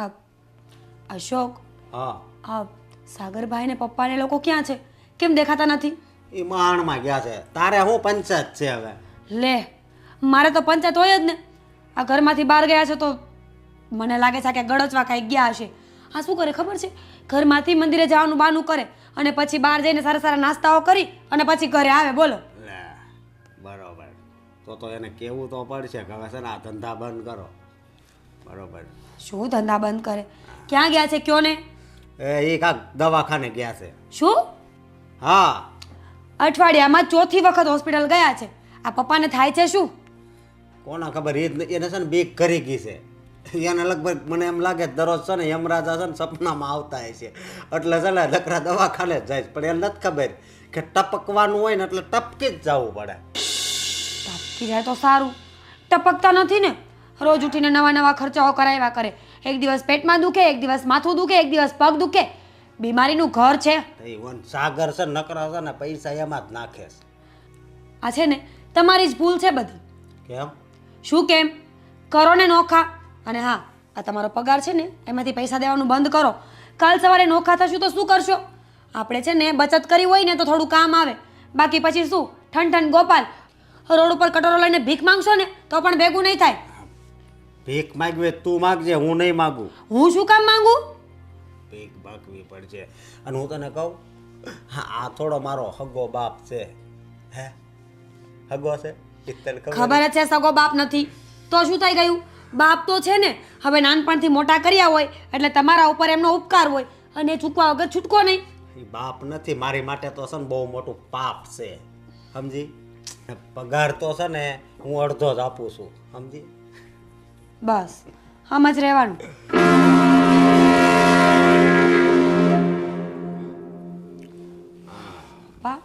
આ અશોક, હા આ સાગરભાઈ ને પપ્પા ને લોકો ક્યાં છે? કેમ દેખાતા નથી? એ માણમાં ગયા છે. તારે શું પંચાયત છે હવે? લે, મારે તો પંચાયત હોય જ ને. આ ઘરમાંથી બહાર ગયા છે તો મને લાગે છે કે ગળચવા કાંઈ ગયા હશે. આ શું કરે ખબર છે? ઘરમાંથી મંદિરે જવાનું બહાનું કરે અને પછી બહાર જઈને સારા સારા નાસ્તાઓ કરી અને પછી ઘરે આવે. બોલો. લે બરોબર. તો એને કેવું તો પડશે કે હવે છે ને આ ધંધા બંધ કરો. બરોબર. શું ધંધા બંધ કરે? ક્યાં ગયા છે કયો ને? એ કાંક દવાખાને ગયા છે. શું? હા અઠવાડિયામાં ચોથી વખત હોસ્પિટલ ગયા છે. આ પપ્પાને થાય છે શું? કોના ખબર, એને છે ને બીક કરી ગઈ છે. એને લગભગ મને એમ લાગે દરરોજ છે ને યમરાજા છે ને સપનામાં આવતા હશે. એટલે છે ને લકડા દવાખાને જ જાય છે. પણ એને નથી ખબર કે ટપકવાનું હોય ને એટલે ટપકી જ જવું પડે. ટપકી જાય તો સારું. ટપકતા નથી ને. રોજ ઉઠીને નવા નવા ખર્ચાઓ કરાવ્યા કરે. એક દિવસ પેટમાં દુખે, એક દિવસ માથું દુખે, એક દિવસ પગ દુખે. બીમારીનું ઘર છે. એ સાગર છે નકરા છે ને પૈસા એમાં જ નાખે છે. આ છે ને તમારી જ ભૂલ છે બધી. કેમ? શું કેમ? કરો ને નોખા. અને હા, આ તમારો પગાર છે ને એમાંથી પૈસા દેવાનું બંધ કરો. કાલ સવારે નોખા થશું તો શું કરશો? આપણે છે ને બચત કરી હોય ને તો થોડું કામ આવે. બાકી પછી શું ઠન ગોપાલ રોડ ઉપર કટોરો લઈને ભીખ માંગશો ને તો પણ ભેગું નહીં થાય. ભીખ માગવી તું માગજે, હું નહીં માગું. હું શું કામ માંગુ? ભીખ માગવી પડશે. અને હું તને કહું, હા આ થોડો મારો હગો બાપ છે. હે હગો છે? તને ખબર જ છે સગો બાપ નથી તો શું થઈ ગયું? બાપ તો છે ને. હવે નાનપણથી મોટા કર્યા હોય એટલે તમારા ઉપર એમનો ઉપકાર હોય અને ચૂકવા વગર છૂટકો નહીં. એ બાપ નથી, મારી માટે તો છે ને બહુ મોટું પાપ છે. સમજી? પગાર તો છે ને હું અડધો જ આપું છું. સમજી? બસ આમ જ રહેવાનું. પા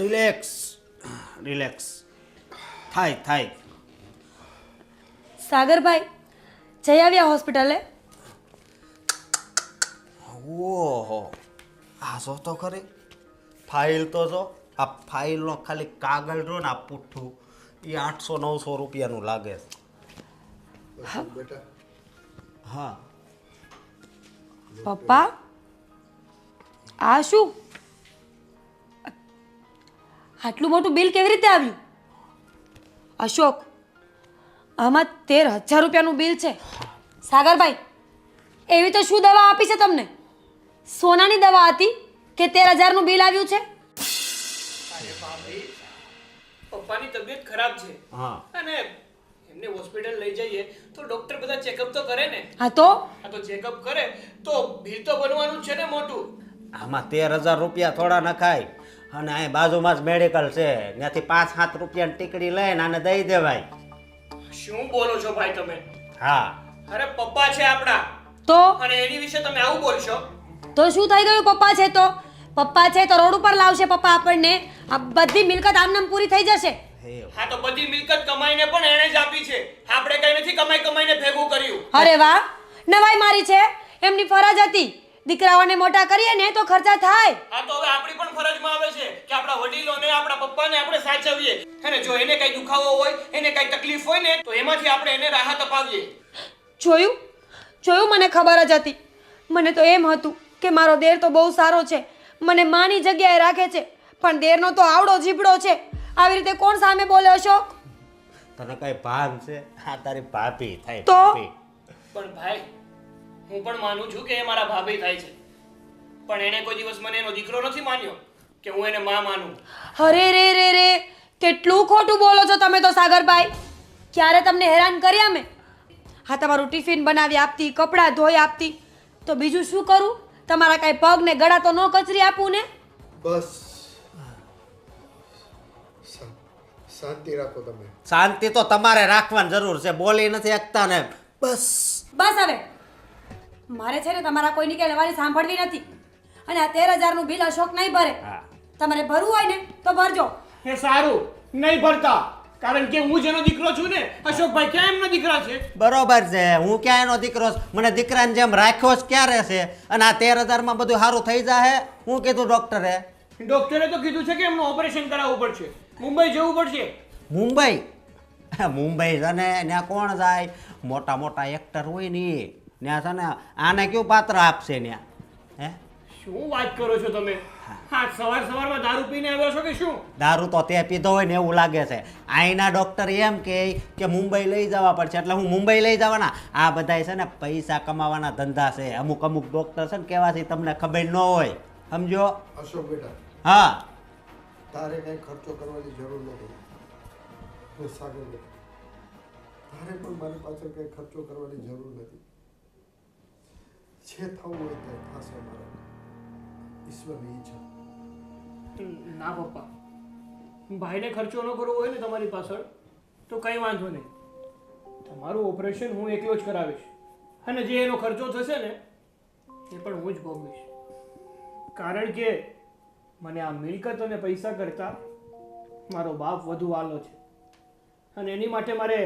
રિલેક્સ રિલેક્સ થાય. સાગરભાઈ જઈ આવ્યા હોસ્પિટલે? ઓહો, આ જો તો ખરી ફાઇલ તો જો. આ ફાઇલનો ખાલી કાગળ જો ને આ પુઠ્ઠું એ 800-900 રૂપિયાનું લાગે છે. હા પપ્પા આ શું? આટલું મોટું બિલ કેવી રીતે આવ્યું? અશોક, આમાં 13,000 રૂપિયાનું બિલ છે. સાગરભાઈ એવી તો શું દવા આપી છે તમને? સોનાની દવા હતી કે 13,000નું બિલ આવ્યું છે? પપ્પાની તબિયત ખરાબ છે. હા અને એમને હોસ્પિટલ લઈ જઈએ તો ડોક્ટર બધા ચેકઅપ તો કરે ને. હા તો ચેકઅપ કરે તો બિલ તો બનવાનું જ છે ને મોટું. આમાં 13,000 રૂપિયા થોડા નખાય. અને અહીં બાજુમાં જ મેડિકલ છે, ત્યાંથી 5-7 રૂપિયાની ટીકડી લઈને આને દઈ દેવાય. શું બોલો છો ભાઈ તમે? હા અરે પપ્પા છે આપણા તો અને એની વિશે તમે આવું બોલશો? તો શું થઈ ગયું? પપ્પા છે તો પપ્પા છે તો રોડ ઉપર લાવશે પપ્પા આપણને. આ બધી મિલકત આમનામ પૂરી થઈ જશે. હા તો બધી મિલકત કમાઈને પણ એણે જ આપી છે. આપણે કઈ નથી કમાઈને ભેગું કર્યું. અરે વાહ, નવાઈ મારી છે. એમની ફરજ હતી. દીકરાઓને મોટા કરીએ ને તો ખર્ચા થાય. હા તો હવે આપણી પણ ફરજમાં આવે છે કે આપણા વડીલોને આપણા પપ્પાને આપણે સાચવીએ. અને જો એને કઈ દુખાવો હોય, એને કઈ તકલીફ હોય ને તો એમાંથી આપણે એને રાહત અપાવીએ. જોયું મને ખબર જ હતી. મને તો એમ હતું કે મારો દેર તો બહુ સારો છે, મને માની જગ્યાએ રાખે છે, પણ દેરનો તો આવડો જીબડો છે. આવી રીતે કોણ સામે બોલે અશોક? તને કઈ ભાન છે? હા તારી ભાભી થાય. તો? ભાભી. પણ ભાઈ હું પણ માનું છું કે એ મારા ભાભી થાય છે, પણ એને કોઈ દિવસ મને એનો દીકરો નથી માન્યો કે હું એને માં માનું. અરે રે કેટલું ખોટું બોલો છો તમે તો સાગરભાઈ. ક્યારે તમને હેરાન કર્યા મેં? હા તમારું ટિફિન બનાવી આપતી, કપડાં ધોઈ આપતી, તો બીજું શું કરું? તમારા કાંઈ પગ ને ગળા તો ન કચરી આપું ને? બસ શાંતિ રાખો તમે. શાંતિ તો તમારે રાખવાની જરૂર છે. બોલી નથી શકતા ને. બસ હવે મારે છે ને તમારા કોઈની કે લેવાની સાંભળવી નથી. અને આ 13,000નું બિલ અશોક નહીં ભરે. તમારે ભરવું હોય ને તો ભરજો. એ સારું, નહીં ભરતા, કારણ કે હું જેનો દીકરો છું ને. અશોકભાઈ ક્યાં એમનો દીકરા છે? બરોબર છે, હું ક્યાં એનો દીકરો છું? મને દીકરાને જેમ રાખ્યો જ ક્યારે છે? અને આ 13,000માં બધું સારું થઈ જાય. હું કીધું ડોક્ટરે? ડોક્ટરે તો કીધું છે કે એમનું ઓપરેશન કરાવવું પડશે, મુંબઈ જવું પડશે. મુંબઈ? મુંબઈ છે ને ત્યાં કોણ જાય? મોટા મોટા એક્ટર હોય ને એ ત્યાં છે ને આને કયું પાત્ર આપશે ત્યાં? હે શું વાત કરો છો તમે? હા, સવારમાં દારૂ પીને આવ્યો છો કે શું? દારૂ તો તે પીધો હોય ને એવું લાગે છે. અહીંના ડૉક્ટર એમ કે મુંબઈ લઈ જવા પડશે, એટલે હું મુંબઈ લઈ જવાના. આ બધાય છે ને પૈસા કમાવાના ધંધા છે. અમુક ડૉક્ટર છે ને કેવાથી તમને ખબર ન હોય, સમજો? અશોક બેટા, હા, તારે કઈ ખર્ચો કરવાની જરૂર નથી. અને સાગર બેટા, તારે પણ મારી પાછળ કઈ ખર્ચો કરવાની જરૂર નથી. જે થવું હોય તે થશે મારા ઈશ્વરની ઈચ્છા. ના પપ્પા, ભાઈને ખર્ચો ન કરવો હોય ને તમારી પાછળ તો કંઈ વાંધો નહીં. તમારું ઓપરેશન હું એકલો જ કરાવીશ, અને જે એનો ખર્ચો થશે ને એ પણ હું જ ભોગવીશ. કારણ કે મને આ મિલકત અને પૈસા કરતાં મારો બાપ વધુ વાલો છે, અને એની માટે મારે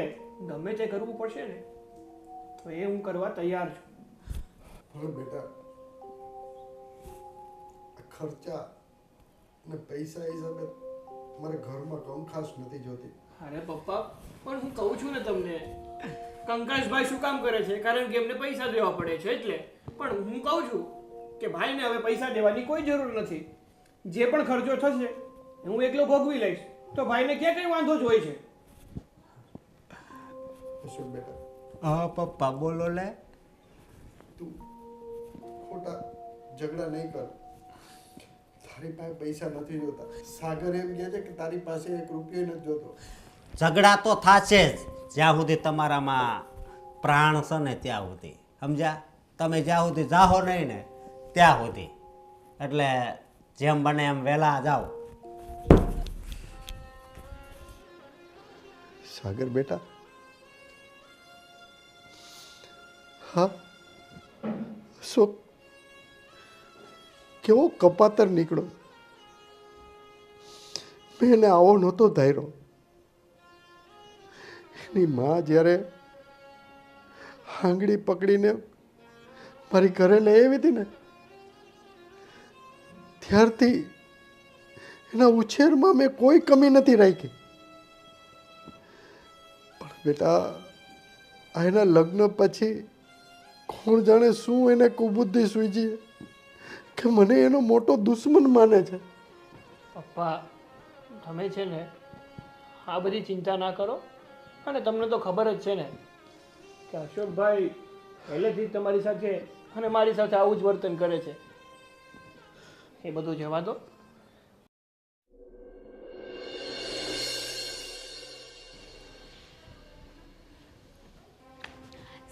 ગમે તે કરવું પડશે ને તો એ હું કરવા તૈયાર છું. પણ બેટા, ખર્ચા ને પૈસા હિસાબે મારે ઘરમાં કંકાસ નથી જોતી. અરે પપ્પા, પણ હું કહું છું ને તમને, કંકાસભાઈ શું કામ કરે છે? કારણ કે એમને પૈસા દેવા પડે છે એટલે. પણ હું કહું છું કે ભાઈને હવે પૈસા દેવાની કોઈ જરૂર નથી. જે પણ ખર્ચો થશે હું એકલો ભોગવી લઈશ, તો ભાઈને ક્યાં કઈ વાંધો જ હોય છે. અશોક બેટા, હા પપ્પા બોલો લે. તું ખોટા ઝઘડા નહીં કર. તારી પાસે પૈસા નથી જોતા. સાગર એમ કહે છે કે તારી પાસે 1 રૂપિયો નથી જોતો. ઝઘડા તો થશે જ જ્યાં સુધી તમારામાં પ્રાણ છે ને ત્યાં સુધી, સમજ્યા? તમે જ્યાં સુધી જાઓ નહીં ને ત્યાં સુધી. એટલે જેમ બને એમ વહેલા જાઓ. સાગર બેટા, હા, અશોક કેવો કપાતર નીકળો. મેં એને આવો નહોતો ધાર્યો. એની માં જ્યારે આંગળી પકડીને મારી ઘરે લઈ આવી હતી ને, ત્યારથી એના ઉછેરમાં મેં કોઈ કમી નથી રાખી. પણ બેટા, આ એના લગ્ન પછી કોણ જાણે શું એને કુબુદ્ધિ સૂઝી કે મને એનો મોટો દુશ્મન માને છે. પપ્પા, તમે છે ને આ બધી ચિંતા ના કરો. અને તમને તો ખબર જ છે ને કે અશોકભાઈ પહેલેથી જ તમારી સાથે અને મારી સાથે આવું જ વર્તન કરે છે. એ બધું જવા દો.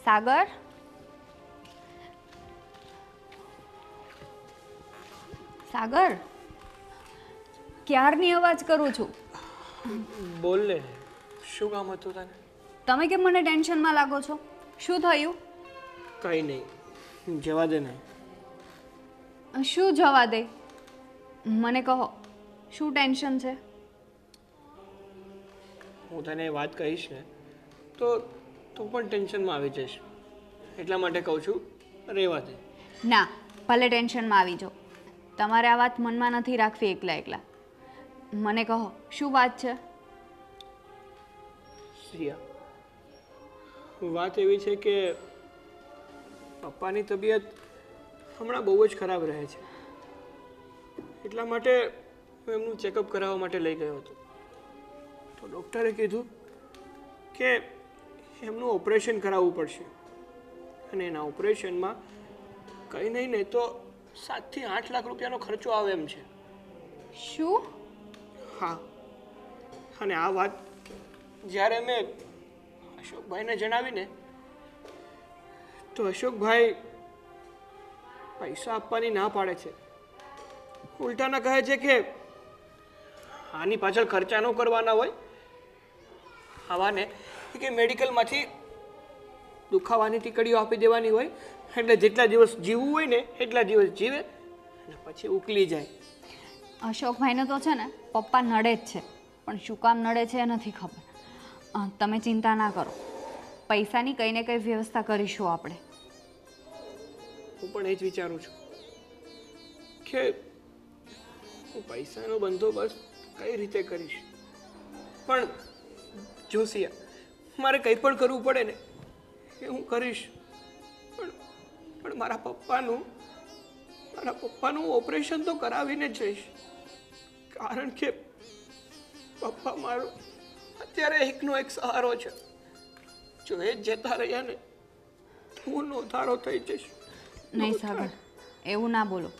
સાગર, સાગર, ક્યારની અવાજ કરું છું. બોલ ને, શું કામ હતું તને? તમે કેમ મને ટેન્શનમાં લાગો છો? શું થયું? કંઈ નહીં, જવા દે ને. શું જવા દે? મને કહો, શું ટેન્શન છે? હું તને વાત કહીશ ને તો તું પણ ટેન્શનમાં આવી જઈશ. એટલા માટે કહું છું, રહેવા દે. ના, ભલે ટેન્શનમાં આવી જાઓ, તમારે આ વાત મનમાં નથી રાખવી એકલા એકલા. મને કહો, શું વાત છે? સિયા, વાત એવી છે કે પપ્પાની તબિયત હમણાં બહુ જ ખરાબ રહે છે. એટલા માટે હું એમનું ચેકઅપ કરાવવા માટે લઈ ગયો હતો. તો ડૉક્ટરે કીધું કે એમનું ઓપરેશન કરાવવું પડશે, અને એના ઓપરેશનમાં કંઈ નહીં ને તો 7 થી 8 લાખ રૂપિયાનો ખર્ચો આવે એમ છે. શું? હા, અને આ વાત જ્યારે મેં અશોકભાઈને જણાવીને તો અશોકભાઈ પૈસા આપવાની ના પાડે છે. ઉલટાના કહે છે કે આની પાછળ ખર્ચા ન કરવાના હોય, આવાને કે મેડિકલમાંથી દુખાવાની ટીકડીઓ આપી દેવાની હોય, એટલે જેટલા દિવસ જીવવું હોય ને એટલા દિવસ જીવે અને પછી ઉકલી જાય. અશોકભાઈને તો છે ને પપ્પા નડે જ છે, પણ શું કામ નડે છે એ નથી ખબર. તમે ચિંતા ના કરો, પૈસાની કંઈ ને કંઈ વ્યવસ્થા કરીશું આપણે. હું પણ એ જ વિચારું છું કે હું પૈસાનો બંદોબસ્ત કઈ રીતે કરીશ. પણ જોશિયા, મારે કંઈ પણ કરવું પડે ને એ હું કરીશ, પણ મારા પપ્પાનું ઓપરેશન તો કરાવીને જ જઈશ, કારણ કે પપ્પા મારો અત્યારે એકનો એક સહારો છે. જો એ જ જતા રહ્યા ને હું નોંધારો થઈ જઈશ. નહીં સાગર, એવું ના બોલો.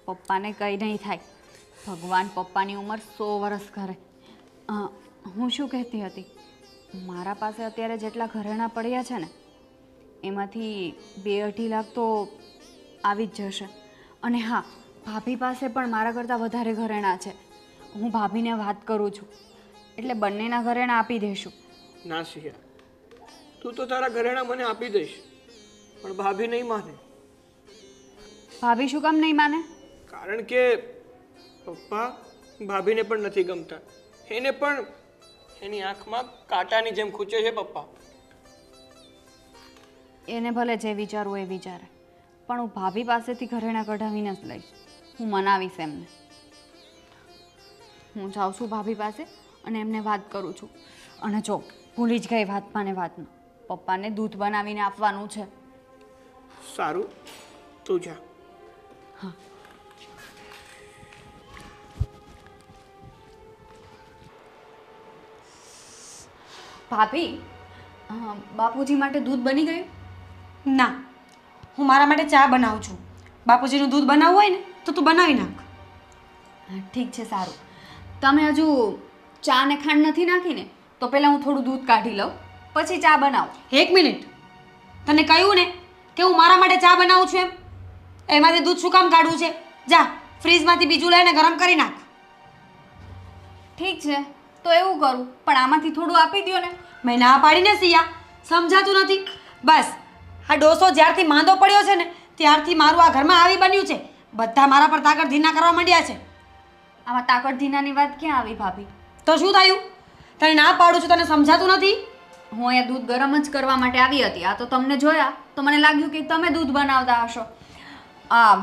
પપ્પાને કંઈ નહીં થાય. ભગવાન પપ્પાની ઉંમર 100 વર્ષ કરે. હું શું કહેતી હતી, મારા પાસે અત્યારે જેટલા ઘરેણાં પડ્યા છે ને એમાંથી 2-2.5 લાખ તો આવી જ જશે. અને હા, ભાભી પાસે પણ મારા કરતાં વધારે ઘરેણાં છે. હું ભાભીને વાત કરું છું એટલે બંનેના ઘરેણાં આપી દઈશું. ના સિયા, તું તો તારા ઘરેણાં મને આપી દઈશ, પણ ભાભી નહીં માને. ભાભી શું કામ નહીં માને? કારણ કે પપ્પા ભાભીને પણ નથી ગમતા. એને પણ એની આંખમાં કાંટાની જેમ ખૂંચે છે પપ્પા. એને ભલે જે વિચારવું એ વિચારે, પણ હું ભાભી પાસેથી ઘરેણાં કઢાવીને જ લઈશ. હું મનાવીશ એમને. હું જાઉં છું ભાભી પાસે અને એમને વાત કરું છું. અને જો ભૂલી જ ગઈ વાતમાં ને વાતમાં, પપ્પાને દૂધ બનાવીને આપવાનું છે. સારું, તું જા. હા. ભાભી, બાપુજી માટે દૂધ બની ગયું? ના, હું મારા માટે ચા બનાવું છું. બાપુજીનું દૂધ બનાવવું હોય ને તો તું બનાવી નાખ. હા, ઠીક છે, સારું. તમે હજુ ચા ને ખાંડ નથી નાખીને તો પહેલાં હું થોડું દૂધ કાઢી લઉં, પછી ચા બનાવું. 1 મિનિટ, તને કહ્યું ને કે હું મારા માટે ચા બનાવું છું એમ? એમાંથી દૂધ શું કામ કાઢવું છે? જા ફ્રીજમાંથી બીજું લઈને ગરમ કરી નાખ. ઠીક છે, તો એવું કરું, પણ આમાંથી થોડું આપી દો ને. મેં ના પાડીને સિયા, સમજાતું નથી. બસ આ ડોસો જ્યારથી માંદો પડ્યો છે ને ત્યારથી મારું આ ઘરમાં આવી બન્યું છે. બધા મારા પર તાકડ ધીના કરવા માંડ્યા છે. આમાં તાકડ ધીનાની વાત ક્યાં આવી ભાભી? તો શું થયું? તને ના પાડું છું, તને સમજાતું નથી? હું અહીંયા દૂધ ગરમ જ કરવા માટે આવી હતી. આ તો તમને જોયા તો મને લાગ્યું કે તમે દૂધ બનાવતા હશો.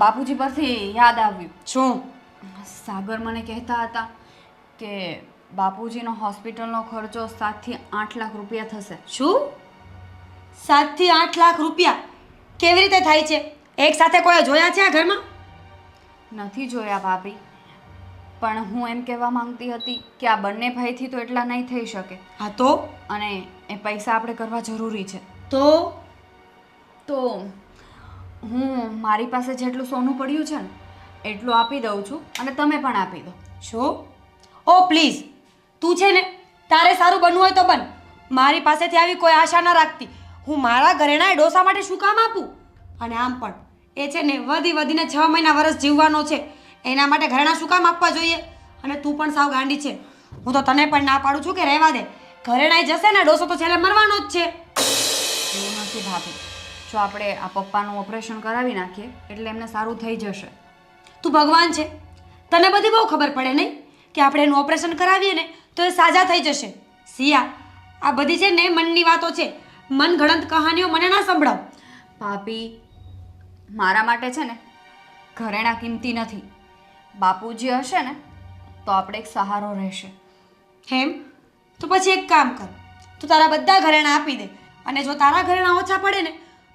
બાપુજી પરથી યાદ આવ્યું. શું? સાગર મને કહેતા હતા કે બાપુજીનો હોસ્પિટલનો ખર્ચો 7 થી 8 લાખ રૂપિયા થશે. શું? 7 થી 8 લાખ રૂપિયા કેવી રીતે થાય છે? એક સાથે કોઈ જોયા છે આ ઘરમાં? નથી જોયા ભાભી, પણ હું એમ કહેવા માંગતી હતી કે આ બંને ભાઈથી તો એટલા નહીં થઈ શકે. હા તો? અને એ પૈસા આપણે કરવા જરૂરી છે. તો હું મારી પાસે જેટલું સોનું પડ્યું છે ને એટલું આપી દઉં છું અને તમે પણ આપી દો. શું? ઓ પ્લીઝ, તું છે ને તારે સારું બનવું હોય તો બન. મારી પાસેથી આવી કોઈ આશા ના રાખતી. હું મારા ઘરેણા એ ડોસા માટે શું કામ આપું? અને આમ પણ એ છે ને વધીને 6 મહિના વર્ષ જીવવાનો છે. એના માટે ઘરેણા શું કામ આપવા જોઈએ? અને તું પણ સાવ ગાંડી છે. હું તો તને પણ ના પાડું છું કે રહેવા દે. ઘરેણાઈ જશે ને ડોસો તો છેલ્લે મરવાનો જ છે. એવું નથી ભાભી, જો આપણે આ પપ્પાનું ઓપરેશન કરાવી નાખીએ એટલે એમને સારું થઈ જશે. તું ભગવાન છે, તને બધી બહુ ખબર પડે નહીં કે આપણે એનું ઓપરેશન કરાવીએ ને તો એ સાજા થઈ જશે. સિયા, આ બધી છે ને મનની વાતો છે. મનગણત કહાનીઓ મને ના સંભળાવ. ભાભી, મારા માટે છે ને ઘરેણા કિંમતી નથી. બાપુજી હશે ને તો આપણે એક સહારો રહેશે. હેમ, તો પછી એક કામ કર, તું તારા બધા ઘરેણાં આપી દે. અને જો તારા ઘરેણાં ઓછા પડે ને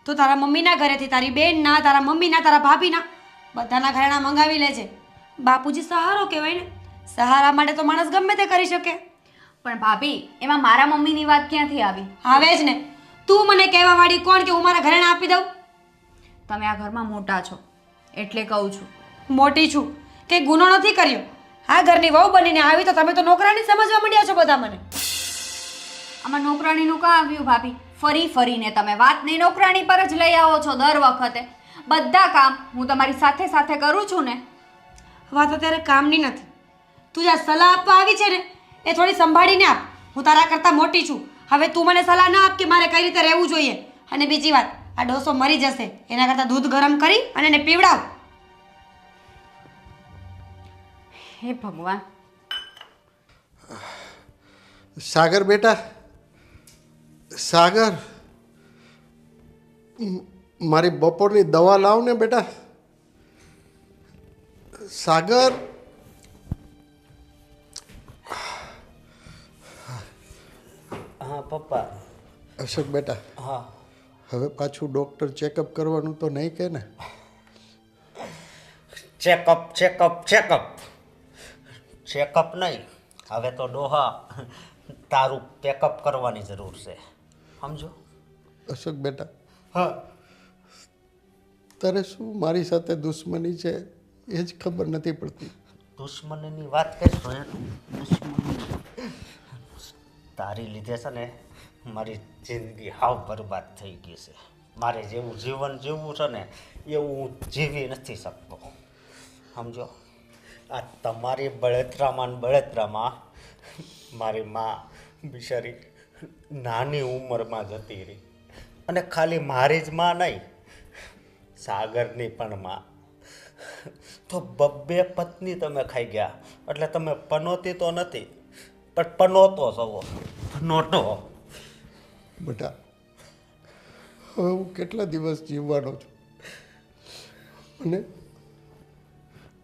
તો તારા મમ્મીના ઘરેથી, તારી બેનના, તારા મમ્મીના, તારા ભાભીના બધાના ઘરેણાં મંગાવી લેજે. બાપુજી સહારો કહેવાય ને. સહારા માટે તો માણસ ગમે તે કરી શકે. પણ ભાભી, એમાં મારા મમ્મીની વાત ક્યાંથી આવી? આવે જ ને. તું મને કહેવા વાળી કોણ કે હું મારા ઘરેણાં આપી દઉં? તમે આ ઘરમાં મોટા છો એટલે કહું છું. મોટી છું કે ગુનો નથી કર્યો. આ ઘરની વહુ બનીને આવી તો તમે તો નોકરાની સમજવા માંડ્યા છો બધા મને. આમાં નોકરાણીનું કાં આવ્યું ભાભી? ફરીને તમે વાતને નોકરાણી પર જ લઈ આવો છો દર વખતે. બધા કામ હું તમારી સાથે સાથે કરું છું ને. વાત અત્યારે કામની નથી. તું જ્યાં સલાહ આપવા આવી છે ને એ થોડી સંભાળીને આપ. હું તારા કરતાં મોટી છું. હવે તું મને સલાહ ના આપ કે મારે કઈ રીતે રહેવું જોઈએ. અને બીજી વાત, આ ડોસો મરી જશે એના કરતાં દૂધ ગરમ કરી અને એને પીવડાવ. હે ભગવાન. સાગર બેટા, સાગર, મારી બપોરની દવા લાવ ને બેટા. સાગર, હા પપ્પા, અશોક બેટા, હા હવે પાછું ડૉક્ટર ચેકઅપ કરવાનું તો નહીં કે ને? ચેકઅપ ચેકઅપ ચેકઅપ ચેકઅપ નહીં, હવે તો ડોહા તારું પેકઅપ કરવાની જરૂર છે, સમજો? અશોક બેટા, હા તારે શું મારી સાથે દુશ્મની છે એ જ ખબર નથી પડતી. દુશ્મનીની વાત કરશો દુશ્મની તારી લીધે છે ને મારી જિંદગી હાવ બરબાદ થઈ ગઈ છે. મારે જેવું જીવન જીવવું છે ને એવું હું જીવી નથી શકતો, સમજો? આ તમારી બળતરામાં મારી માં બિચારી નાની ઉંમરમાં જતી રહી, અને ખાલી મારી જ માં નહીં, સાગરની પણ માં. તો બબ્બે પત્ની તમે ખાઈ ગયા, એટલે તમે પનોતી તો નથી પણ પનોતો છો, પનોટો. બેટા, હવે હું કેટલા દિવસ જીવવાનો છું? મને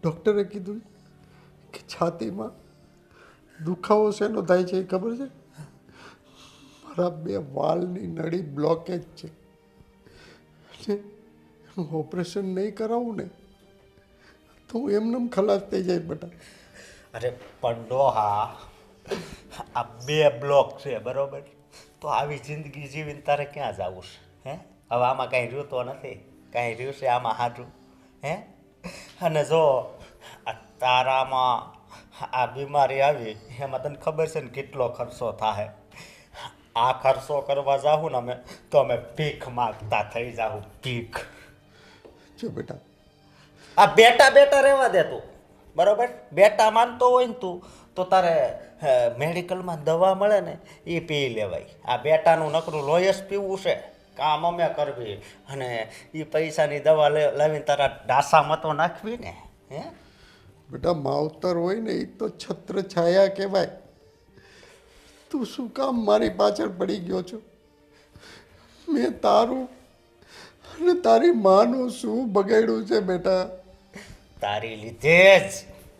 ડૉક્ટરે કીધું કે છાતીમાં દુખાવો શેનો થાય છે એ ખબર છે? મારા 2 વાલની નળી બ્લોકેજ છે. ઓપરેશન નહીં કરાવું ને તો હું એમનેમ ખલાસ થઈ જાય બેટા. અરે પણ ડોહા, આ 2 બ્લોક છે બરોબર, તો આવી જિંદગી જીવીને તારે ક્યાં જવું છે? હે, હવે આમાં કાંઈ રહ્યું તો નથી, કાંઈ રહ્યું છે આમાં હાજું? હે, અને જો આ તારામાં આ બીમારી આવી એમાં તને ખબર છે ને કેટલો ખર્ચો થાય? આ ખર્ચો કરવા જાઉં ને તો અમે ભીખ માગતા થઈ જાઉં, ભીખ. જો બેટા, આ બેટા રહેવા દે તું, બરોબર? બેટા માનતો હોય ને તું તો તારે મેડિકલમાં દવા મળે ને એ પી લેવાય. આ બેટાનું નકરું લોહી જ પીવું છે, કામ અમે કરવી, અને એ પૈસાની દવા લાવીને તારા ડાસામાં તો નાખવી ને. હે બેટા, માવતર હોય ને એ તો છત્ર છાયા કહેવાય. તું શું કામ મારી પાછળ પડી ગયો છો? મેં તારું અને તારી માનું શું બગાડ્યું છે બેટા? તારી લીધે જ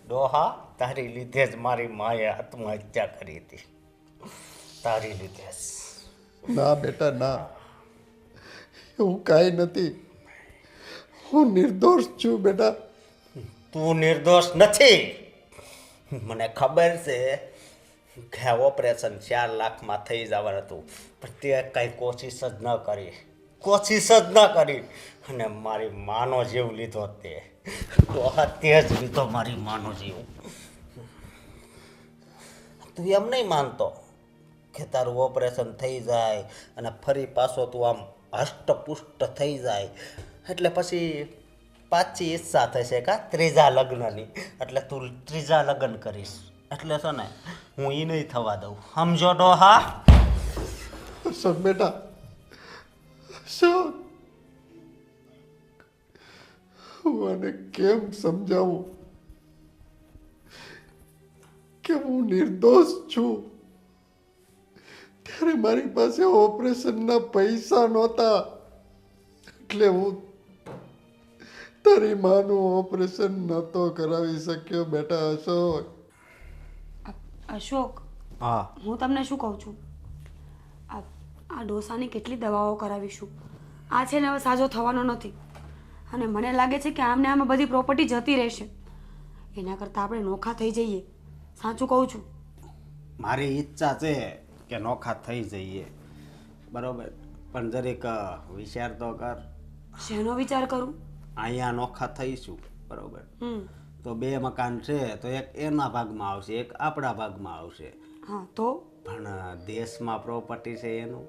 ડોહા, તારી લીધે જ મારી માએ આત્મહત્યા કરી હતી, તારી લીધે જ. ના બેટા ના, એવું કાંઈ નથી. હું નિર્દોષ છું બેટા. તું નિર્દોષ નથી, મને ખબર છે કે ઓપરેશન 4 લાખમાં થઈ જવાનું હતું, પણ તે કાંઈ કોશિશ જ ન કરી, અને મારી માનો જીવ લીધો. તે જ લીધો મારી માનો જીવ. તું એમ નહીં માનતો કે તારું ઓપરેશન થઈ જાય અને ફરી પાછો તું આમ હષ્ટપુષ્ટ થઈ જાય એટલે પછી પાછી ઈચ્છા થશે કા 3જા લગ્નની, એટલે તું 3જા લગ્ન કરીશ. એટલે છે ને હું એ નહીં થવા દઉં, સમજો ડોહા? અશોક બેટા, અશોક, હું આને કેમ સમજાવું કે હું નિર્દોષ છું? ત્યારે મારી પાસે ઓપરેશનના પૈસા નહોતા, એટલે હું તારી માનું ઓપરેશન નહોતો કરાવી શક્યો બેટા. અશોક, અશોક, હા હું તમને શું કહું છું, આ ડોસાની કેટલી દવાઓ કરાવીશું, આ છે ને હવે સાજો થવાનો નથી, અને મને લાગે છે કે આમને આમાં બધી પ્રોપર્ટી જતી રહેશે. એના કરતાં આપણે નોખા થઈ જઈએ. સાચું કહું છું? મારી ઈચ્છા છે કે નોખા થઈ જઈએ, બરોબર, પણ જરીક વિચાર તો કર. શેનો વિચાર કરું? અહીંયા નોખા થઈશું, બરોબર, તો 2 મકાન છે, તો એક એના ભાગમાં આવશે, એક આપણા ભાગમાં આવશે. હા તો પણ દેશમાં પ્રોપર્ટી છે એનું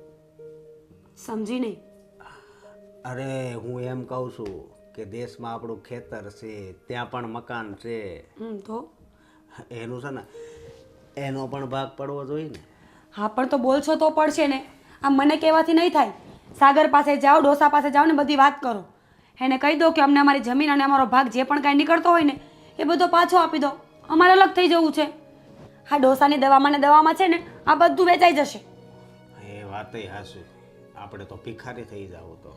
સમજી નહીં. અરે હું એમ કહું છું કે દેશમાં આપણું ખેતર છે, ત્યાં પણ મકાન છે, તો એનું છે ને એનો પણ ભાગ પડવો જોઈએ ને. હા પણ તો બોલશો તો પડશે ને. આ મને કહેવાથી નહીં થાય. સાગર પાસે જાઓ, ડોસા પાસે જાઓ ને બધી વાત કરો. એને કહી દો કે અમને અમારી જમીન અને અમારો ભાગ જે પણ કાંઈ નીકળતો હોય ને એ બધો પાછો આપી દો, અમારે અલગ થઈ જવું છે. આ ડોસાની દવામાં ને દવામાં છે ને આ બધું વેચાઈ જશે. એ વાતય હાચી, આપણે તો ભિખારી થઈ જાવ તો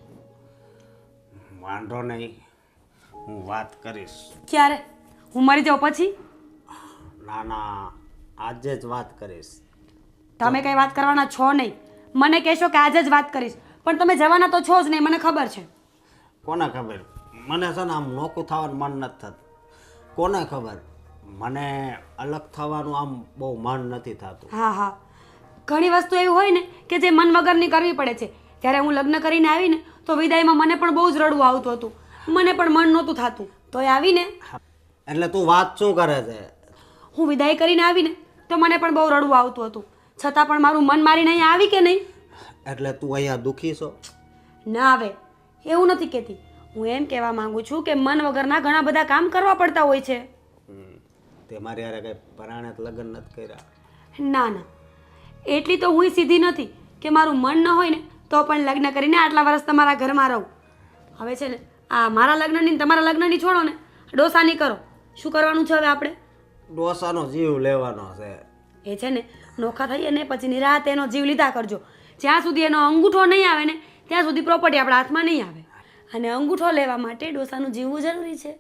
વાંધો નહીં, હું વાત કરીશ. ક્યારે? હું મરી જાઉં પછી? ના ના, આજે જ વાત કરીશ. તમે કંઈ વાત કરવાના છો નહીં. મને કહેશો કે આજે જ વાત કરીશ, પણ તમે જવાના તો છો જ નહીં, મને ખબર છે. કોને ખબર? મને છે ને આમ નોખું થવાનું મન નથી થતું. કોને ખબર? મને અલગ થવાનું આમ બહુ મન નથી થતું. હા હા, ઘણી વસ્તુ એવી હોય ને કે જે મન વગરની કરવી પડે છે. જ્યારે હું લગ્ન કરીને આવીને તો વિદાયમાં મને પણ બહુ જ રડવું આવતું હતું, મને પણ મન નહોતું થતું. તોય આવીને એટલે તું વાત શું કરે છે? હું વિદાય કરીને આવીને તો મને પણ બહુ રડવું આવતું હતું, છતાં પણ મારું મન મારીને અહીંયા આવી કે નહીં? એટલે તું અહીંયા દુખી છો? ના આવે એવું નથી કહેતી. હું એમ કહેવા માંગુ છું કે મન વગરના ઘણા બધા કામ કરવા પડતા હોય છે. તે મારી યારે કઈ પરાણે લગ્ન નથી કર્યા? ના ના, એટલી તો હું સીધી નથી કે મારું મન ન હોય ને તો પણ લગ્ન કરીને આટલા વર્ષ તમારા ઘરમાં રહું. હવે છે ને આ મારા લગ્નની ને તમારા લગ્નની છોડો ને, ડોસાની કરો. શું કરવાનું છે હવે આપણે? ડોસાનો જીવ લેવાનો છે. એ છે ને નોખા થઈએ ને પછી નિરાતે એનો જીવ લીધા કરજો. જ્યાં સુધી એનો અંગૂઠો નહીં આવે ને ત્યાં સુધી પ્રોપર્ટી આપણા હાથમાં નહીં આવે. અને અંગૂઠો લેવા માટે ડોસાનું જીવવું જરૂરી છે.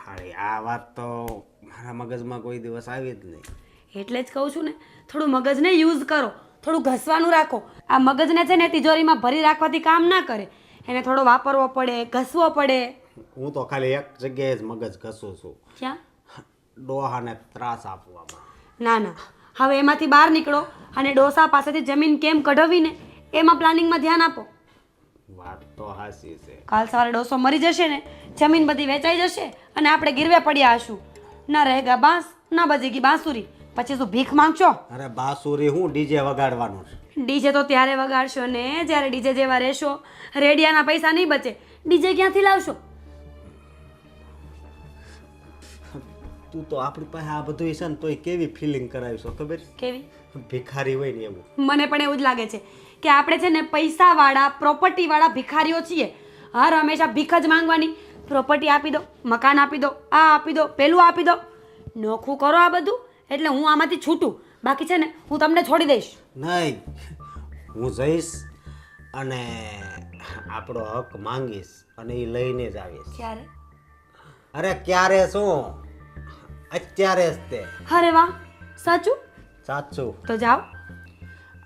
હારી, આ વાત તો મારા મગજમાં કોઈ દિવસ આવી જ નહીં. એટલે જ કહું છું ને, થોડું મગજને યુઝ કરો, થોડું ઘસવાનું રાખો. આ મગજને છે ને તિજોરીમાં ભરી રાખવાથી કામ ના કરે, એને થોડો વાપરવો પડે, ઘસવો પડે. હું તો ખાલી એક જગ્યાએ જ મગજ ઘસું છું, ક્યાં? ડોહાને ત્રાસ આપવામાં. ના ના, હવે એમાંથી બહાર નીકળો અને ડોસા પાસેથી જમીન કેમ કઢાવી ને એમાં પ્લાનિંગમાં ધ્યાન આપો. વાત તો હાચી છે. કાલ સવારે ડોસો મરી જશે ને, જમીન બધી વેચાઈ જશે અને આપણે ગીરવે પડ્યા હશું. ના રહેગા બાંસ, ના બજેગી બાંસુરી. પછી શું ભીખ માંગશો? અરે બાસુરી હું ડીજે વગાડવાનું છે. ડીજે તો ત્યારે વગાડશો ને જ્યારે ડીજે જેવા રહેશો. રેડિયાના પૈસા નહીં બચે, ડીજે ક્યાંથી લાવશો? તું તો આપણી પાસે આ બધું છે ને તોય કેવી ફિલિંગ કરાવીશો ખબર? કેવી? ભિખારી હોય ને એવું. મને પણ એવું જ લાગે છે કે આપણે છે ને પૈસાવાળા, પ્રોપર્ટીવાળા ભિખારીઓ છીએ. હર હંમેશા ભીખ જ માંગવાની. પ્રોપર્ટી આપી દો, મકાન આપી દો, આ આપી દો, પેલું આપી દો. નોખું કરો આ બધું એટલે હું આમાંથી છૂટું. બાકી છે ને હું તમને છોડી દઈશ. નહીં, હું જઈશ અને આપણો હક માંગીશ અને એ લઈને જ આવીશ. ક્યારે? અરે ક્યારે શું, અત્યારે જ તે. અરે વાહ, સાચું? સાચું. તો જાઓ.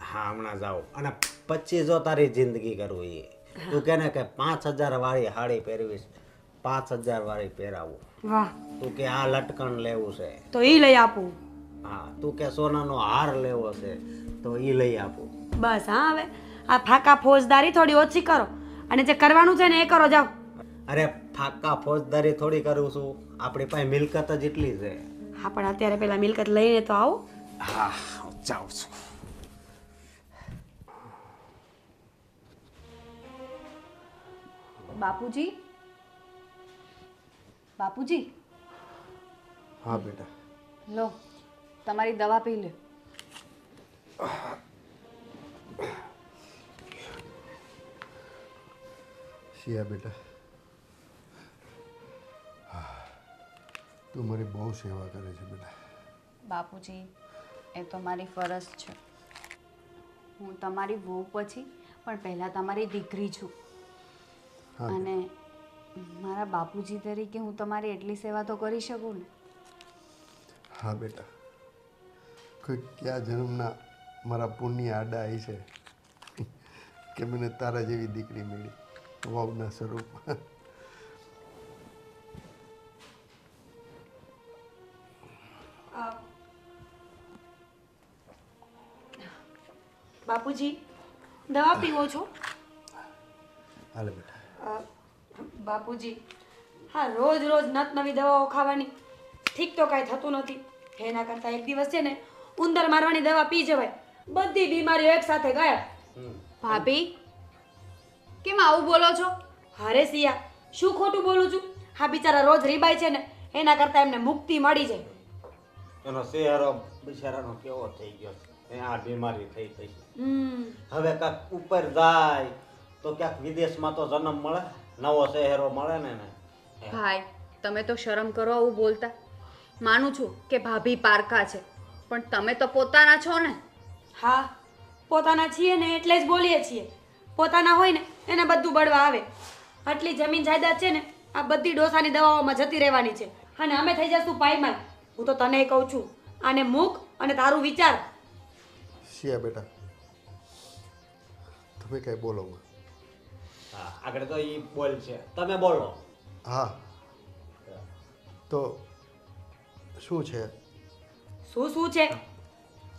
હા, હમણાં જાઉં. અને પછી જો તારી જિંદગી કરવું એ તું કે ને કે 5000 વાળી સાડી પહેરવીશ, 5000 વાળી પહેરાવું. વાહ, તું કે આ લટકણ લેવું છે, તો એ લઈ આપું. હા. તું કે સોનાનો હાર લેવો છે તો એ લઈ આપું. બસ હા, હવે આ ફાકા ફોજદારી થોડી ઓછી કરો અને જે કરવાનું છે ને એ કરો. જાઓ. અરે ફાકા ફોજદારી થોડી કરું છું, આપણી પાસે મિલકત જ એટલી છે. હા, પણ અત્યારે પેલા મિલકત લઈને તો આવો. હા, જાઉં છું. બાપુજી, બાપુજી, હા બેટા. લો તમારી દવા પી લે. શિયા બેટા, તું મારી બહુ સેવા કરે છે બેટા. બાપુજી, એ તો મારી ફરજ છે. હું તમારી વહુ પછી પણ પહેલાં તમારી દીકરી છું. હા અને મારા બાપુજી તરીકે હું તમારી એટલી સેવા તો કરી શકું ને. હા બેટા, કોઈ ક્યાં જન્મના મારા પુણ્ય આડા આવી છે કે મને તારા જેવી દીકરી મળી, વહુના સ્વરૂપ. બાપુજી, દવા પીવો છો? હાલે બેટા. બાપુજી, હા, રોજ રોજ નત નવી દવાઓ ખાવાની ઠીક તો કાંઈ થતું નથી. એના કરતાં એક દિવસ છે ને ઉંદર મારવાની દવા પી જવાય, બધી બીમારીઓ એક સાથે ગયા. ભાભી, કેમ આવું બોલો છો? અરે સિયા, શું ખોટું બોલું છું? હા, બિચારા રોજ રીબાય છે ને એના કરતાં એમને મુક્તિ મળી જાય. એનો ચહેરો બિચારાનો કેવો થઈ ગયો છે, આ બીમારી થઈ થઈ. હવે કાંક ઉપર જાય તો ક્યાંક વિદેશમાં તો જન્મ મળે, નવો ચહેરો મળે ને. ભાઈ, તમે તો શરમ કરો આવું બોલતા. માનું છું કે ભાભી પારકા છે, પણ તમે તો પોતાના છો ને. હા, પોતાના છીએ ને એટલે જ બોલીએ છીએ. પોતાના હોય ને એને બધું બળવા આવે. આટલી જમીન જાયદાદ છે ને આ બધી ડોસાની દવાઓમાં જતી રહેવાની છે અને અમે થઈ જશું પાયમાલ. હું તો તને કહું છું, આને મૂક અને તારું વિચાર. શિયા બેટા, તમે કંઈ બોલો માં. હા આગળ તો એ બોલ છે, તમે બોલો. હા તો શું છે? શું છે?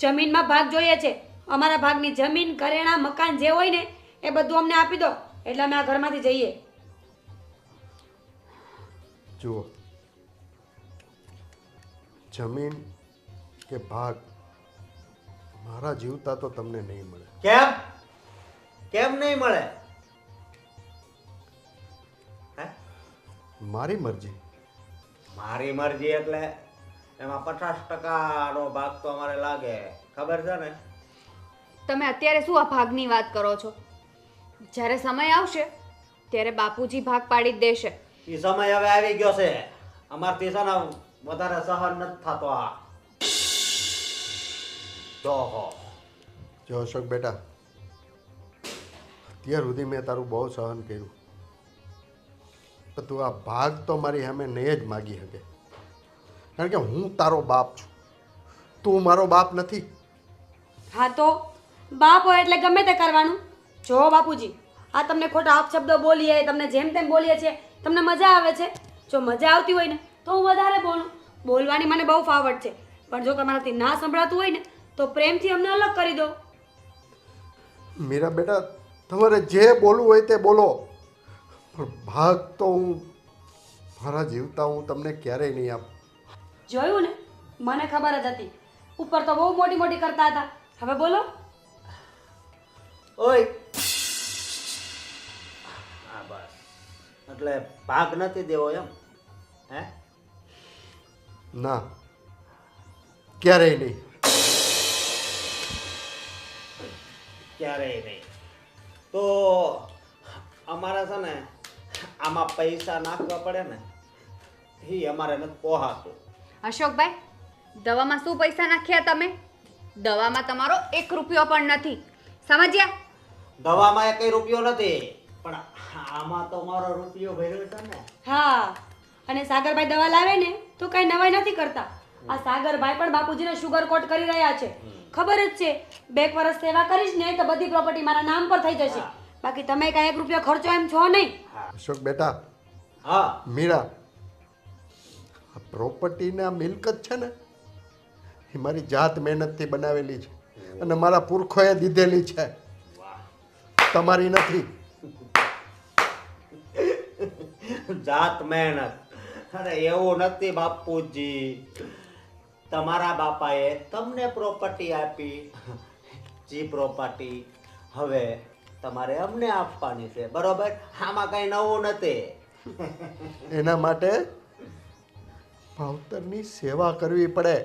જમીનમાં ભાગ જોઈએ છે. અમારા ભાગની જમીન, કરેણા, મકાન જે હોય ને એ બધું અમને આપી દો એટલે અમે આ ઘરમાંથી જઈએ. જુઓ, જમીન કે ભાગ મારા જીવતા તો તમને નહીં મળે. કેમ કેમ નહીં મળે? હે મારી મરજી. મારી મરજી એટલે એમાં 50%નો ભાગ તો અમારે લાગે, ખબર છે ને? તમે અત્યારે શું આ ભાગની વાત કરો છો? જ્યારે સમય આવશે ત્યારે બાપુજી ભાગ પાડી જ દેશે. એ સમય હવે આવી ગયો છે. અમારથી છે ને વધારે સહન નથી થતો આ. જો અશોક બેટા, અત્યાર સુધી મેં તારું બહુ સહન કર્યું, પણ તું આ ભાગ તો મારી સામે નહીં જ માગી શકે, કારણ કે હું તારો બાપ છું, તું મારો બાપ નથી. હા તો બાપ હોય એટલે ગમે તે કરવાનું. જો બાપુજી, આ તમને ખોટા અપશબ્દો બોલીએ, તમને જેમ તેમ બોલીએ છે, તમને મજા આવે છે? જો મજા આવતી હોય ને તો હું વધારે બોલું. બોલવાની મને બહુ ફાવટ છે, પણ જો તમારાથી ના સંભળાતું હોય ને તો પ્રેમથી અમને અલગ કરી દો. મીરા બેટા, તમારે જે બોલવું હોય તે બોલો, પણ ભાગ તો હું મારા જીવતા હું તમને ક્યારેય નહીં આપું. જોયું ને, મને ખબર જ હતી. ઉપર તો બહુ મોટી મોટી કરતા હતા, હવે બોલો. ઓય હા બસ, એટલે ભાગ નથી દેવો એમ? હે ના, ક્યારેય નહીં. ક્યારેય નહીં. તો અમારે છે ને આમાં પૈસા નાખવા પડે ને, એ અમારે નથી પોહાતું. અશોકભાઈ, દવામાં શું પૈસા નાખ્યા તમે? દવામાં તમારો 1 રૂપિયો પણ નથી, સમજ્યા? દવામાં કઈ રૂપિયો નથી, પણ આમાં તો મારો રૂપિયો ભર્યો છે ને. હા, અને સાગરભાઈ દવા લાવે ને તો કઈ નવાઈ નથી કરતા. આ સાગરભાઈ પણ બાપુજીને શુગર કોટ કરી રહ્યા છે. ખબર જ છે, 2 વર્ષ સેવા કરીશ ને તો બધી પ્રોપર્ટી મારા નામ પર થઈ જશે. બાકી તમે કઈ 1 રૂપિયો ખર્ચો એમ છો નહીં. અશોક બેટા, હા મીરા, આ પ્રોપર્ટીના મિલકત છે ને એ મારી જાત મહેનતથી બનાવેલી છે અને મારા પુરખોએ દીધેલી છે, તમારી નથી. જાત મહેનત. અરે એવું નથી બાપુજી, તમારા બાપાએ તમને પ્રોપર્ટી આપી, જે પ્રોપર્ટી હવે તમારે અમને આપવાની છે, બરોબર? આમાં કઈ નવું નથી. એના માટે માવતરની સેવા કરવી પડે,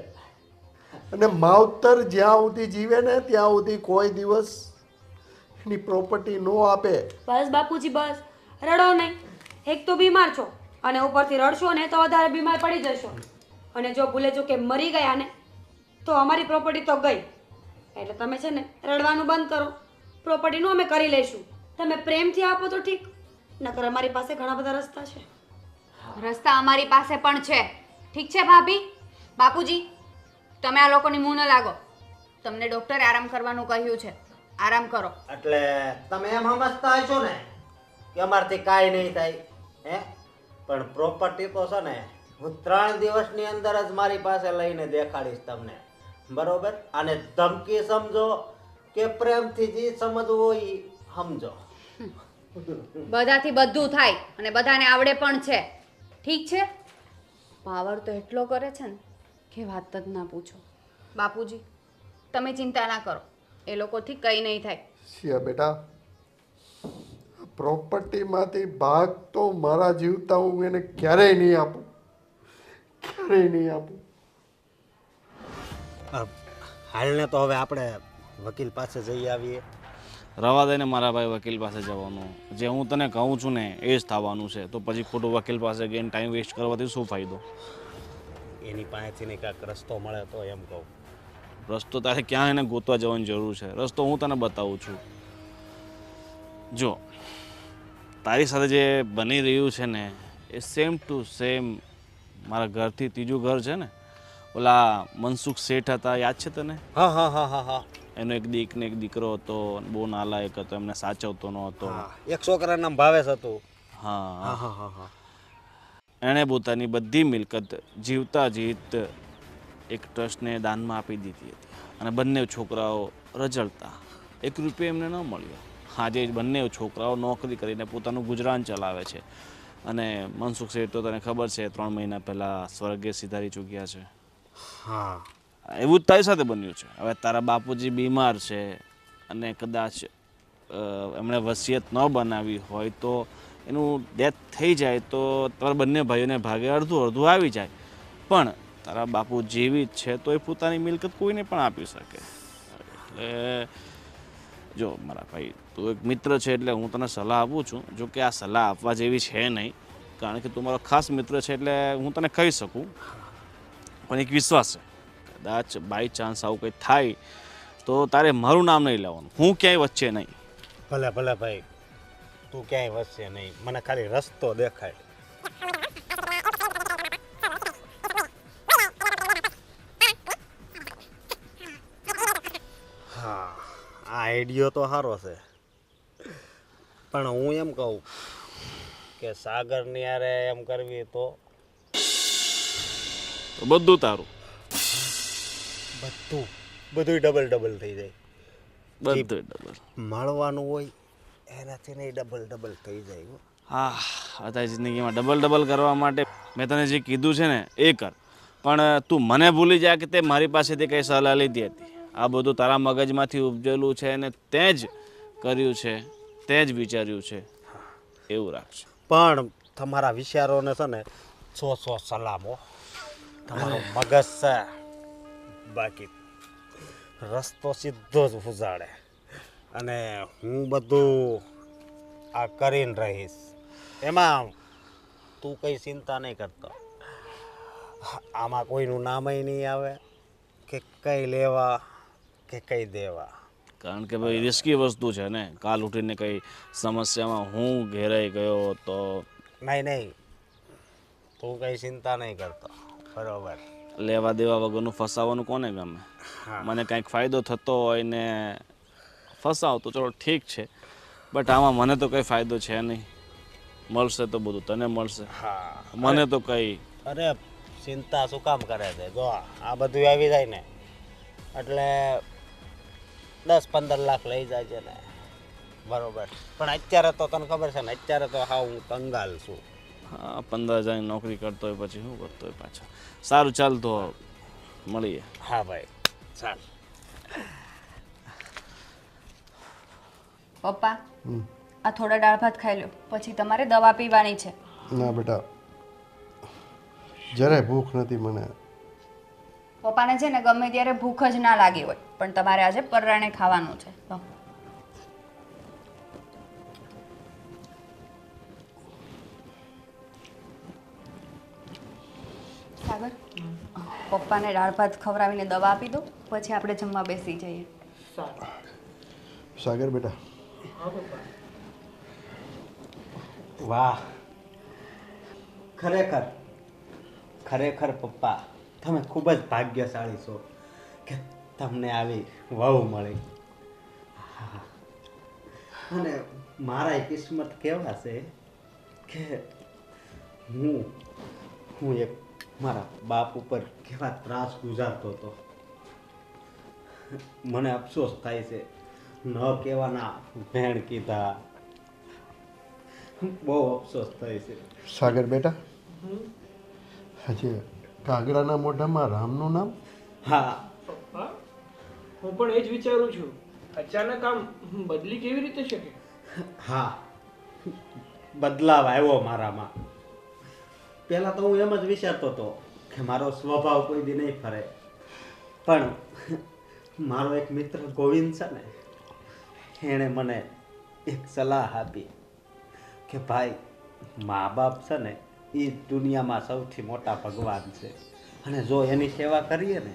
અને માવતર જ્યાં સુધી જીવે ને ત્યાં સુધી કોઈ દિવસ એની પ્રોપર્ટી ન આપે. બસ બાપુજી બસ, રડો નહીં. એક તો બીમાર છો અને ઉપરથી રડશો ને તો વધારે બીમાર પડી જશો. અને જો ભૂલે ચૂકે મરી ગયા ને તો અમારી પ્રોપર્ટી તો ગઈ. એટલે તમે છે ને રડવાનું બંધ કરો. પ્રોપર્ટીનું અમે કરી લઈશું. તમે પ્રેમથી આપો તો ઠીક, નકર અમારી પાસે ઘણા બધા રસ્તા છે. રસ્તા અમારી પાસે પણ છે. ઠીક છે ભાભી? બાપુજી, તમે આ લોકોની મું ન લાગો. તમને ડૉક્ટરે આરામ કરવાનું કહ્યું છે, આરામ કરો. એટલે તમે એમ સમજતા હશો ને કે અમારથી કાંઈ નહીં થાય, હે? પણ પ્રોપર્ટી તો છે ને હું 3 દિવસની અંદર જ મારી પાસે લઈને દેખાડીશ તમને, બરોબર? અને ધમકી સમજો કે પ્રેમથી જે સમજવું હોય ઈ સમજો. બધાથી બધું થાય અને બધાને આવડે પણ છે. ઠીક છે? પાવર તો એટલો કરે છે ને કે વાત જ ના પૂછો. બાપુજી, તમે ચિંતા ના કરો, એ લોકોથી કંઈ નહીં થાય. શિયા બેટા, પ્રોપર્ટીમાંથી ભાગ તો મારા જીવતા હું એને ક્યારેય નહીં આપું, ક્યારેય નહીં આપું. હાલને તો હવે આપણે વકીલ પાસે જઈ આવીએ. રવા દે ને મારા ભાઈ, વકીલ પાસે જવાનું. જે હું તને કહું છું ને એ જ થવાનું છે. તો પછી ખોટું વકીલ પાસે ગઈને ટાઈમ વેસ્ટ કરવાથી શું ફાયદો? એની પાસેથી ને કાંઈક રસ્તો મળે તો એમ કહું. રસ્તો તારે ક્યાં એને ગોતવા જવાની જરૂર છે? રસ્તો હું તને બતાવું છું. જો તારી સાથે જે બની રહ્યું છે ને એ સેમ ટુ સેમ મારા ઘરથી ત્રીજું ઘર છે ને, ઓલા મનસુખ શેઠ હતા, યાદ છે તને? હા હા હા હા હા એનો એક દીક ને એક દીકરો હતો, બહુ નાલાયક હતો, એમને સાચવતો ન હતો. હા, એક છોકરાનું નામ ભાવેશ હતું. હા હા હા હા હા. એણે પોતાની બધી મિલકત જીવતા જીત એક ટ્રસ્ટને દાનમાં આપી દીધી હતી અને બંને છોકરાઓ રજળતા, 1 રૂપિયો એમને ન મળ્યો. આજે બંને છોકરાઓ નોકરી કરીને પોતાનું ગુજરાન ચલાવે છે અને મનસુખ શેઠ તો તને ખબર છે 3 મહિના પહેલાં સ્વર્ગે સિધારી ચૂક્યા છે. હા એવું જ તારી સાથે બન્યું છે. હવે તારા બાપુજી બીમાર છે અને કદાચ એમણે વસિયત ન બનાવી હોય તો એનું ડેથ થઈ જાય તો તમારા બંને ભાઈઓને ભાગે અડધું અડધું આવી જાય. પણ તારા બાપુ જીવિત છે તો એ પોતાની મિલકત કોઈને પણ આપી શકે. એટલે જો મારા ભાઈ, તું એક મિત્ર છે એટલે હું તને સલાહ આપું છું. જો કે આ સલાહ આપવા જેવી છે નહીં, કારણ કે તું મારો ખાસ મિત્ર છે એટલે હું તને કહી શકું. પણ એક વિશ્વાસ છે, કદાચ બાય ચાન્સ આવું કંઈ થાય તો તારે મારું નામ નહીં લેવાનું, હું ક્યાંય વચ્ચે નહીં. ભલે ભલે ભાઈ, તું ક્યાંય વસશે નહીં, મને ખાલી રસ્તો દેખાય. હા, આ આઈડિયો તો સારો છે, પણ હું એમ કહું કે સાગરની યારે એમ કરવી તો તો બધું તારું, બધું ડબલ ડબલ થઈ જાય. બધું ડબલ. મળવાનું હોય એનાથી નહીં ડબલ થઈ જાય હો. હા, અત્યારે જિંદગીમાં ડબલ કરવા માટે મેં તને જે કીધું છે ને એ કર. પણ તું મને ભૂલી જા કે તે મારી પાસેથી કંઈ સલાહ લીધી હતી. આ બધું તારા મગજમાંથી ઉપજેલું છે અને તે જ કર્યું છે, તે જ વિચાર્યું છે, એવું રાખશે. પણ તમારા વિચારોને છે ને 100 સલામો. તમારું મગજ છે, બાકી રસ્તો સીધો જ ઉજાડે. અને હું બધું આ કરીને રહીશ, એમાં તું કંઈ ચિંતા નહીં કરતો. આમાં કોઈનું નામય નહીં આવે કે કંઈ લેવા કે કંઈ દેવા. કારણ કે ભાઈ રિસ્કી વસ્તુ છે ને, કાલ ઉઠીને કંઈ સમસ્યામાં હું ઘેરાઈ ગયો તો નહીં, તું કંઈ ચિંતા નહીં કરતો, બરોબર? લેવા દેવા વગરનું ફસાવાનું કોને ગમે? મને કાંઈક ફાયદો થતો હોય ને ફસાવ તો ચલો ઠીક છે, બટ આમાં મને તો કંઈ ફાયદો છે નહીં. મળશે તો બધું તને મળશે, હા, મને તો કંઈ. અરે ચિંતા શું કામ કરે છે? જો આ બધું આવી જાય ને એટલે 10-15 લાખ લઈ જાય છે ને, બરોબર? પણ અત્યારે તો તને ખબર છે ને, અત્યારે તો હા હું કંગાલ છું. હા, 15,000ની નોકરી કરતો હોય પછી શું કરતો હોય પાછા. સારું, ચાલ તો મળીએ. હા ભાઈ, ચાલ. પપ્પા, આ થોડા દાળ ભાત ખાઈ લો, પછી તમારે દવા પીવાની છે. ના બેટા, જરાય ભૂખ નથી મને. પપ્પાને છે ને ગમે ત્યારે ભૂખ જ ના લાગી હોય, પણ તમારે આજે પરાણે ખાવાનું છે. લો. સાગર, પપ્પાને દાળ ભાત ખવડાવીને દવા આપી દો, પછી આપણે જમવા બેસી જઈએ. સાગર બેટા, વાહ, ખરેખર પપ્પા તમે ખૂબ જ ભાગ્યશાળી છો કે તમને આવી વહુ મળી. અને મારા કિસ્મત કેવા છે કે હું એક મારા બાપ ઉપર કેવા ત્રાસ ગુજારતો હતો. મને અફસોસ થાય છે, ન કહેવાના ભેણ કીધા. બહુ અફસોસ થાય છે. સાગર બેટા, હજી કાગડાના મોઢામાં રામનું નામ. હા, પપ્પા, હું પણ એ જ વિચારું છું, અચાનક આમ બદલી કેવી રીતે શકે? હા, બદલાવ આવ્યો મારામાં. પહેલાં તો હું એમ જ વિચારતો હતો કે મારો સ્વભાવ કોઈ દી નહીં ફરે, પણ મારો એક મિત્ર ગોવિંદ છે ને, એણે મને એક સલાહ આપી કે ભાઈ, મા બાપ છે ને એ દુનિયામાં સૌથી મોટા ભગવાન છે, અને જો એની સેવા કરીએ ને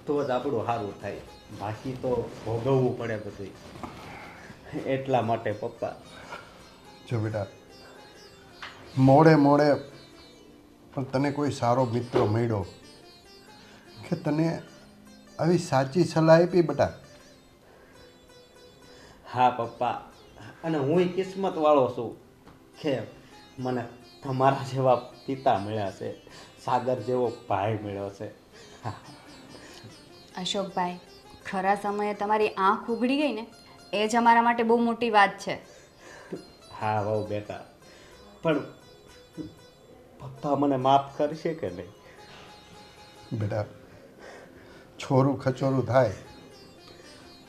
તો જ આપણું સારું થાય, બાકી તો ભોગવવું પડે બધું. એટલા માટે પપ્પા. જો બેટા, મોડે પણ તને કોઈ સારો મિત્ર મળ્યો કે તને આવી સાચી સલાહ આપી બેટા. હા પપ્પા, અને હું કિસ્મત વાળો છું કે મને તમારા જેવા પિતા મળ્યા છે, સાગર જેવો ભાઈ મળ્યો છે. અશોકભાઈ, ખરા સમયે તમારી આંખ ઉઘડી ગઈ ને એ જ અમારા માટે બહુ મોટી વાત છે. હા વહુ બેટા, પણ પપ્પા મને માફ કરશે કે નહીં? બેટા, છોરું ખચોરું થાય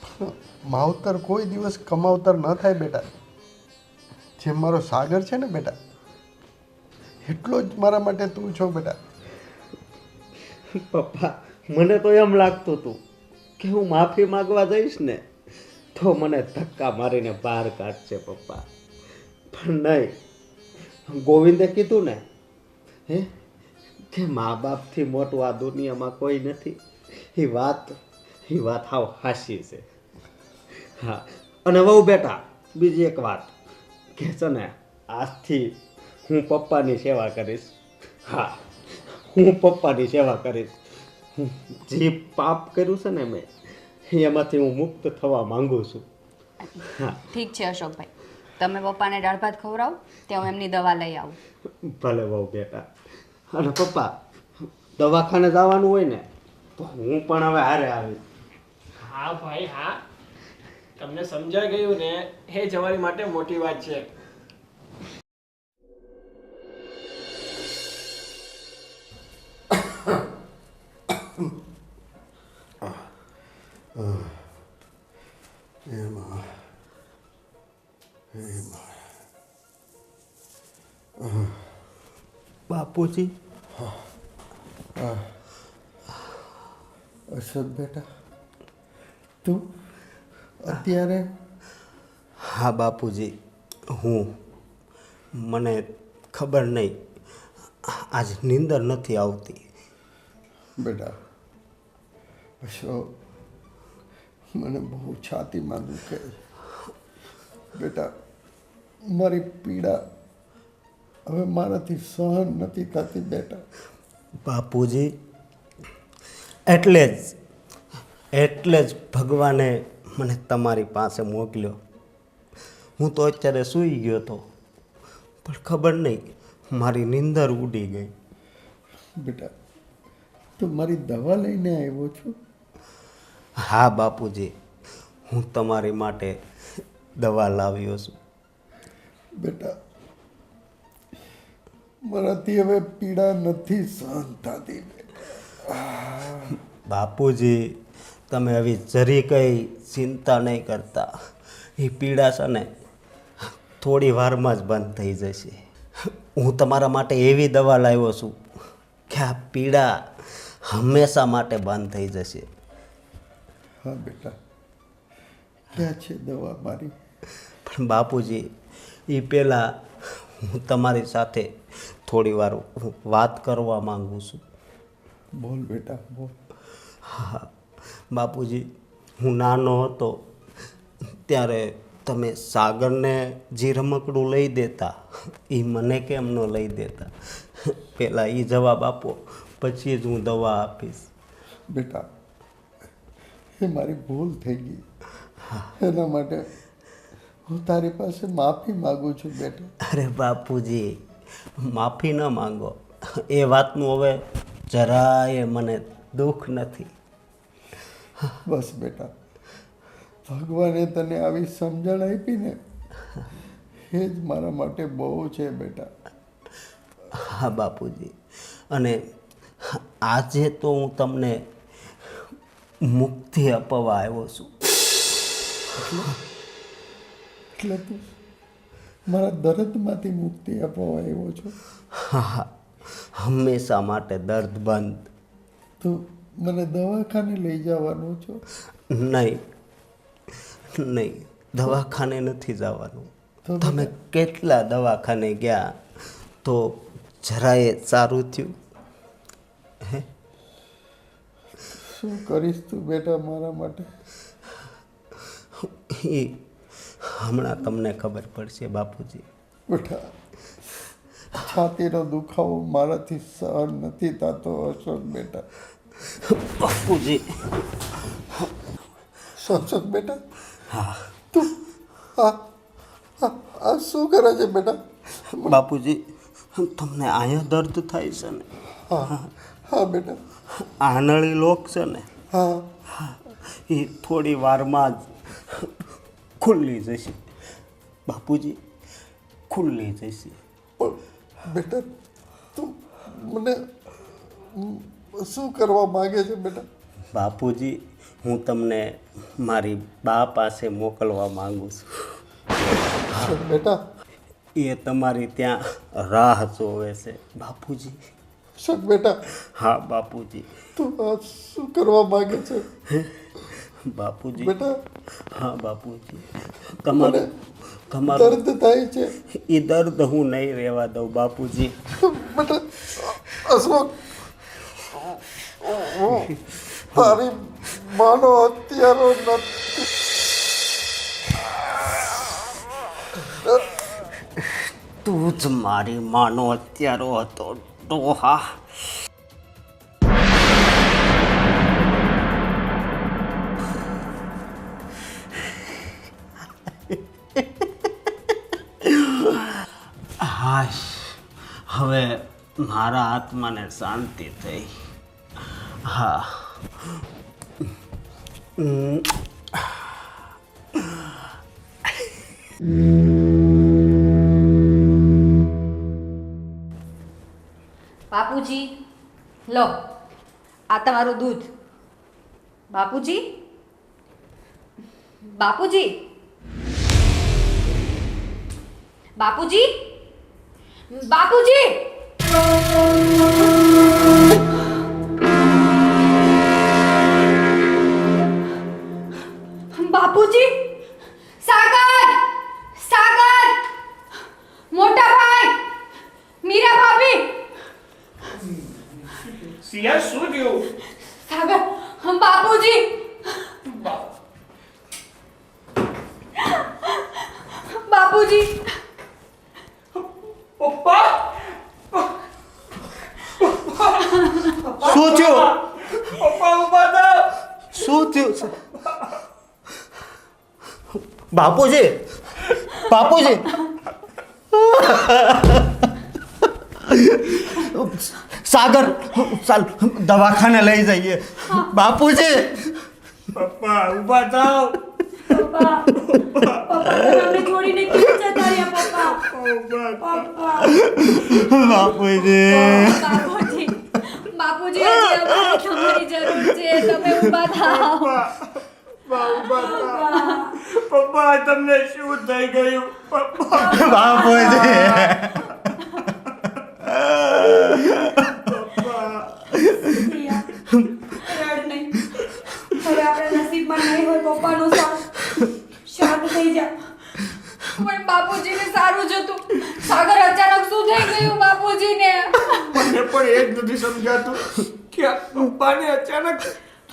પણ માવતર કોઈ દિવસ કમાવતર ન થાય બેટા. જેમ મારો સાગર છે ને બેટા, એટલો જ મારા માટે તું છો બેટા. પપ્પા, મને તો એમ લાગતું હતું કે હું માફી માંગવા જઈશ ને તો મને ધક્કા મારીને બહાર કાઢશે પપ્પા, પણ નહીં. ગોવિંદે કીધું ને હે કે મા બાપથી મોટું આ દુનિયામાં કોઈ નથી. એ વાત હાવ હાસી છે. હા, અને વહુ બેટા, બીજી એક વાત કે છે ને, આજથી હું પપ્પાની સેવા કરીશ. હા, હું પપ્પાની સેવા કરીશ. જે પાપ કર્યું છે ને મેં, એમાંથી હું મુક્ત થવા માંગુ છું. હા ઠીક છે અશોકભાઈ, તમે પપ્પાને દાળ ભાત ખવડાવો ત્યાં હું એમની દવા લઈ આવું. ભલે બહુ બેટા. અને પપ્પા, દવાખાને જવાનું હોય ને તો હું પણ હવે હારે આવીશ. હા ભાઈ હા, તમને સમજાઈ ગયું ને એ જ અમારી માટે મોટી વાત છે. બાપુજી, અશોક બેટા, તું અત્યારે? હા બાપુજી, મને ખબર નહીં, આજ નીંદર નથી આવતી. બેટા, અશોક, મને બહુ છાતીમાં દુખે છે બેટા. મારી પીડા હવે મારાથી સહન નથી થતી બેટા. બાપુજી, એટલે જ ભગવાને મને તમારી પાસે મોકલ્યો. હું તો અત્યારે સૂઈ ગયો હતો, પણ ખબર નહીં મારી નીંદર ઉડી ગઈ. બેટા, તું મારી દવા લઈને આવ્યો છું? હા બાપુજી, હું તમારી માટે દવા લાવ્યો છું. બેટા, મારાથી હવે પીડા નથી સહન થતી. બાપુજી, તમે હવે જરી કંઈ ચિંતા નહીં કરતા. એ પીડા છે ને થોડી વારમાં જ બંધ થઈ જશે. હું તમારા માટે એવી દવા લાવ્યો છું કે આ પીડા હંમેશા માટે બંધ થઈ જશે. હા બેટા, ક્યાં છે દવા મારી? પણ બાપુજી, એ પહેલાં હું તમારી સાથે થોડી વાર વાત કરવા માંગુ છું. બોલ બેટા, બોલ. હા બાપુજી, હું નાનો હતો ત્યારે તમે સાગરને જે રમકડું લઈ દેતા એ મને કેમ ન લઈ દેતા? પહેલાં એ જવાબ આપો, પછી જ હું દવા આપીશ. બેટા, એ મારી ભૂલ થઈ ગઈ. એના માટે હું તારી પાસે માફી માગું છું બેટા. અરે બાપુજી, માફી ન માંગો, એ વાતનું હવે જરાય મને દુઃખ નથી. બસ બેટા, ભગવાને તને આવી સમજણ આપી ને એ જ મારા માટે બહુ છે બેટા. હા બાપુજી, અને આજે તો હું તમને મુક્તિ અપાવવા આવ્યો છું. એટલે તું મારા દર્દમાંથી મુક્તિ અપાવવા આવ્યો છો? હા, હંમેશા માટે દર્દ બંધ. તું મને દવાખાને લઈ જવાનું છો? નહીં, દવાખાને નથી જવાનું. તો તમે કેટલા દવાખાને ગયા તો જરાય સારું થયું? હે, શું કરીશ તું બેટા મારા માટે? એ હમણાં તમને ખબર પડશે બાપુજી. બેટા, છાતીનો દુખાવો મારાથી સહન નથી થતો અશોક બેટા. બાપુજી, સક બેટા હા તું આ આ શું કરે છે બેટા? બાપુજી તમને અહીંયા દર્દ થાય છે ને? હા હા બેટા આનળી લોક છે ને હા એ થોડી વારમાં જ ખુલ્લી જશે બાપુજી, ખુલ્લી જશે. પણ બેટા તું મને શું કરવા માંગે છે બેટા? બાપુજી હું તમને મારી બા પાસે મોકલવા માંગુ છું. બેટા એ તમારી ત્યાં રાહ જોવે છે બાપુજી. શક બેટા હા બાપુજી. તું આ શું કરવા માંગે છે બાપુજી બેટા? હા બાપુજી, મને તમારું દર્દ થાય છે એ દર્દ હું નહીં રહેવા દઉં બાપુજી. બેટા. અશોક તારી માનો હત્યારો નથી. તું જ મારી માનો હત્યારો હતો ડોહા. હાશ, હવે મારા આત્માને શાંતિ થઈ. હા બાપુજી, લો આ તમારું દૂધ. બાપુજી, બાપુજી, બાપુજી, બાપુજી, બાપુજી, સાગર, સાગર, મોટા ભાઈ, મીરા ભાભી. સિયા શું થયું? સાગર, બાપુજી, બાપુજી, પપ્પા શું થયું? પપ્પા ઉભા થાવ. શું થયું છે? બાપુજી, બાપુજી. સાગર, ચાલ દવાખાને લઈ જઈએ. બાપુજી, પપ્પા ઉભા થાવ. પપ્પા તમને છોડીને કેમ જતા રહ્યા પપ્પા? બાપુજી. બાપુજી, બાપુજી, હજી અમારે તમારી જરૂર છે. તમે ઊભા થાઓ. પપ્પા તમને શું થઈ ગયું? પપ્પા બાપુજી. રડ નહીં. હવે આપણા નસીબમાં નહીં હોય પપ્પાનો સાથ. શાંત થઈ જા. પણ બાપુજીને સારું જ હતું. સાગર અચાનક શું થઈ ગયું બાપુજીને? મને પણ એ જ નથી સમજાતું કે આ પપ્પાને અચાનક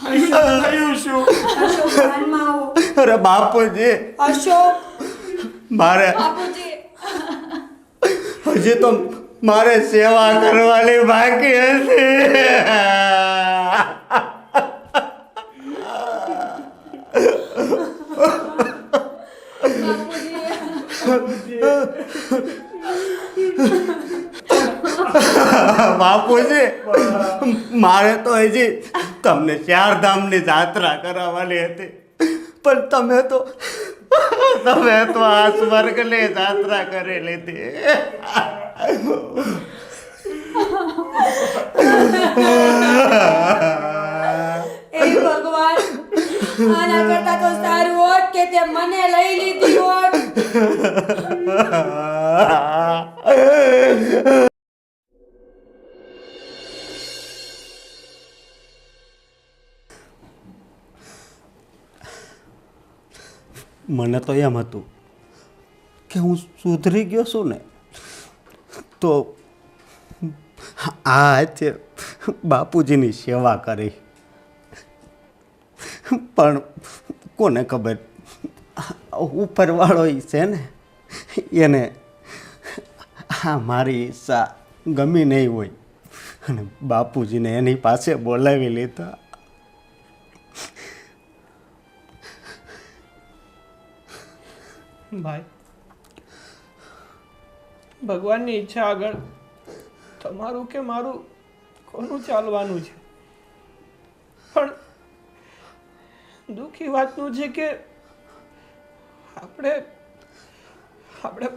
થયું શું? અશોક ધ્યાનમાં આવો. અરે બાપુજી, અશોક મારે બાપુજી, હજી તો મારે સેવા કરવાની બાકી હતી. બાપુજી, મારે તો હજી તમને ચારધામની જાત્રા કરાવવાની હતી, પણ તમે તો આ સ્વર્ગની જાત્રા કરી લીધી. એ ભગવાન, આના કરતા તો સારું હોત કે તે મને લઈ લીધી હોત. મને તો એમ હતું કે હું સુધરી ગયો છું ને, તો આ છે બાપુજીની સેવા કરી. પણ કોને ખબર, ઉપરવાળો છે ને, એને આ મારી ઈચ્છા ગમી નહીં હોય અને બાપુજીને એની પાસે બોલાવી લીધા. ભાઈ, ભગવાનની ઈચ્છા આગળ તમારું કે મારું કોનું ચાલવાનું છે? પણ દુઃખી વાતનું છે કે આપણે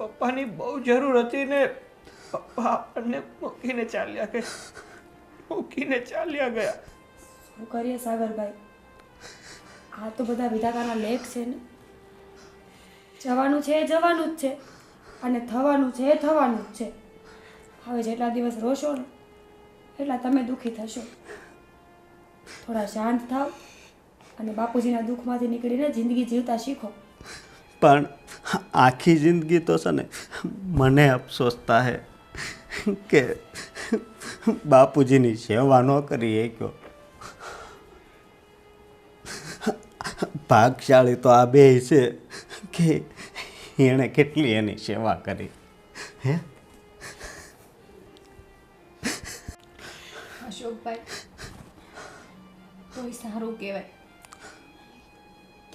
પપ્પાની બહુ જરૂર હતી ને પપ્પા આપણને મૂકીને ચાલ્યા ગયા. શું કરીએ સાગરભાઈ, આ તો બધા વિધાતાના લેખ છે ને. જવાનું છે એ જવાનું જ છે, અને થવાનું છે એ થવાનું જ છે. હવે જેટલા દિવસ રોશો ને એટલા તમે દુઃખી થશો. થોડા શાંત થાવ અને બાપુજીના દુઃખમાંથી નીકળીને જિંદગી જીવતા શીખો. પણ આખી જિંદગી તો છે ને મને અફસોસ થાય કે બાપુજીની સેવા ન કરી શક્યો. ભાગશાળી તો આ બે છે કે એણે કેટલી એની સેવા કરી. હે અશોકભાઈ, તોય સારું કહેવાય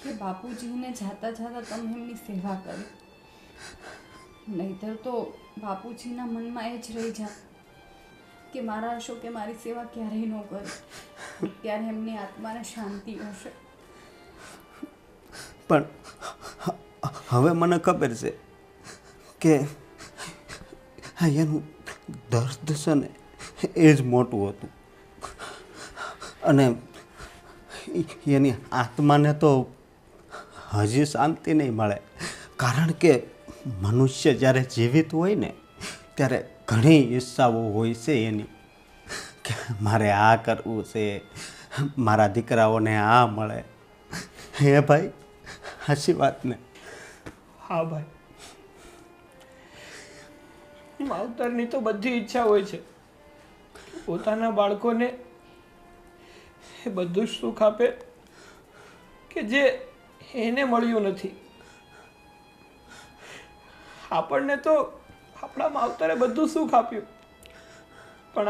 કે બાપુજીને જાતા જાતા તમે એમની સેવા કરી. નહીંતર તો બાપુજીના મનમાં એ જ રહી જાય કે મારા અશોકે મારી સેવા ક્યારેય ન કરી. ત્યારે એમની આત્માને શાંતિ હશે. પણ હવે મને ખબર છે કે એનું દર્દ છે ને એ જ મોટું હતું. અને એની આત્માને તો હજી શાંતિ નહીં મળે. કારણ કે મનુષ્ય જ્યારે જીવિત હોય ને ત્યારે ઘણી ઈચ્છાઓ હોય છે એની કે મારે આ કરવું છે, મારા દીકરાઓને આ મળે. હે ભાઈ, સાચી વાત ને? હા ભાઈ, માવતરની તો બધી ઈચ્છા હોય છે પોતાના બાળકોને એ બધું જ સુખ આપે કે જે એને મળ્યું નથી. આપણને તો આપણા માવતરે બધું સુખ આપ્યું, પણ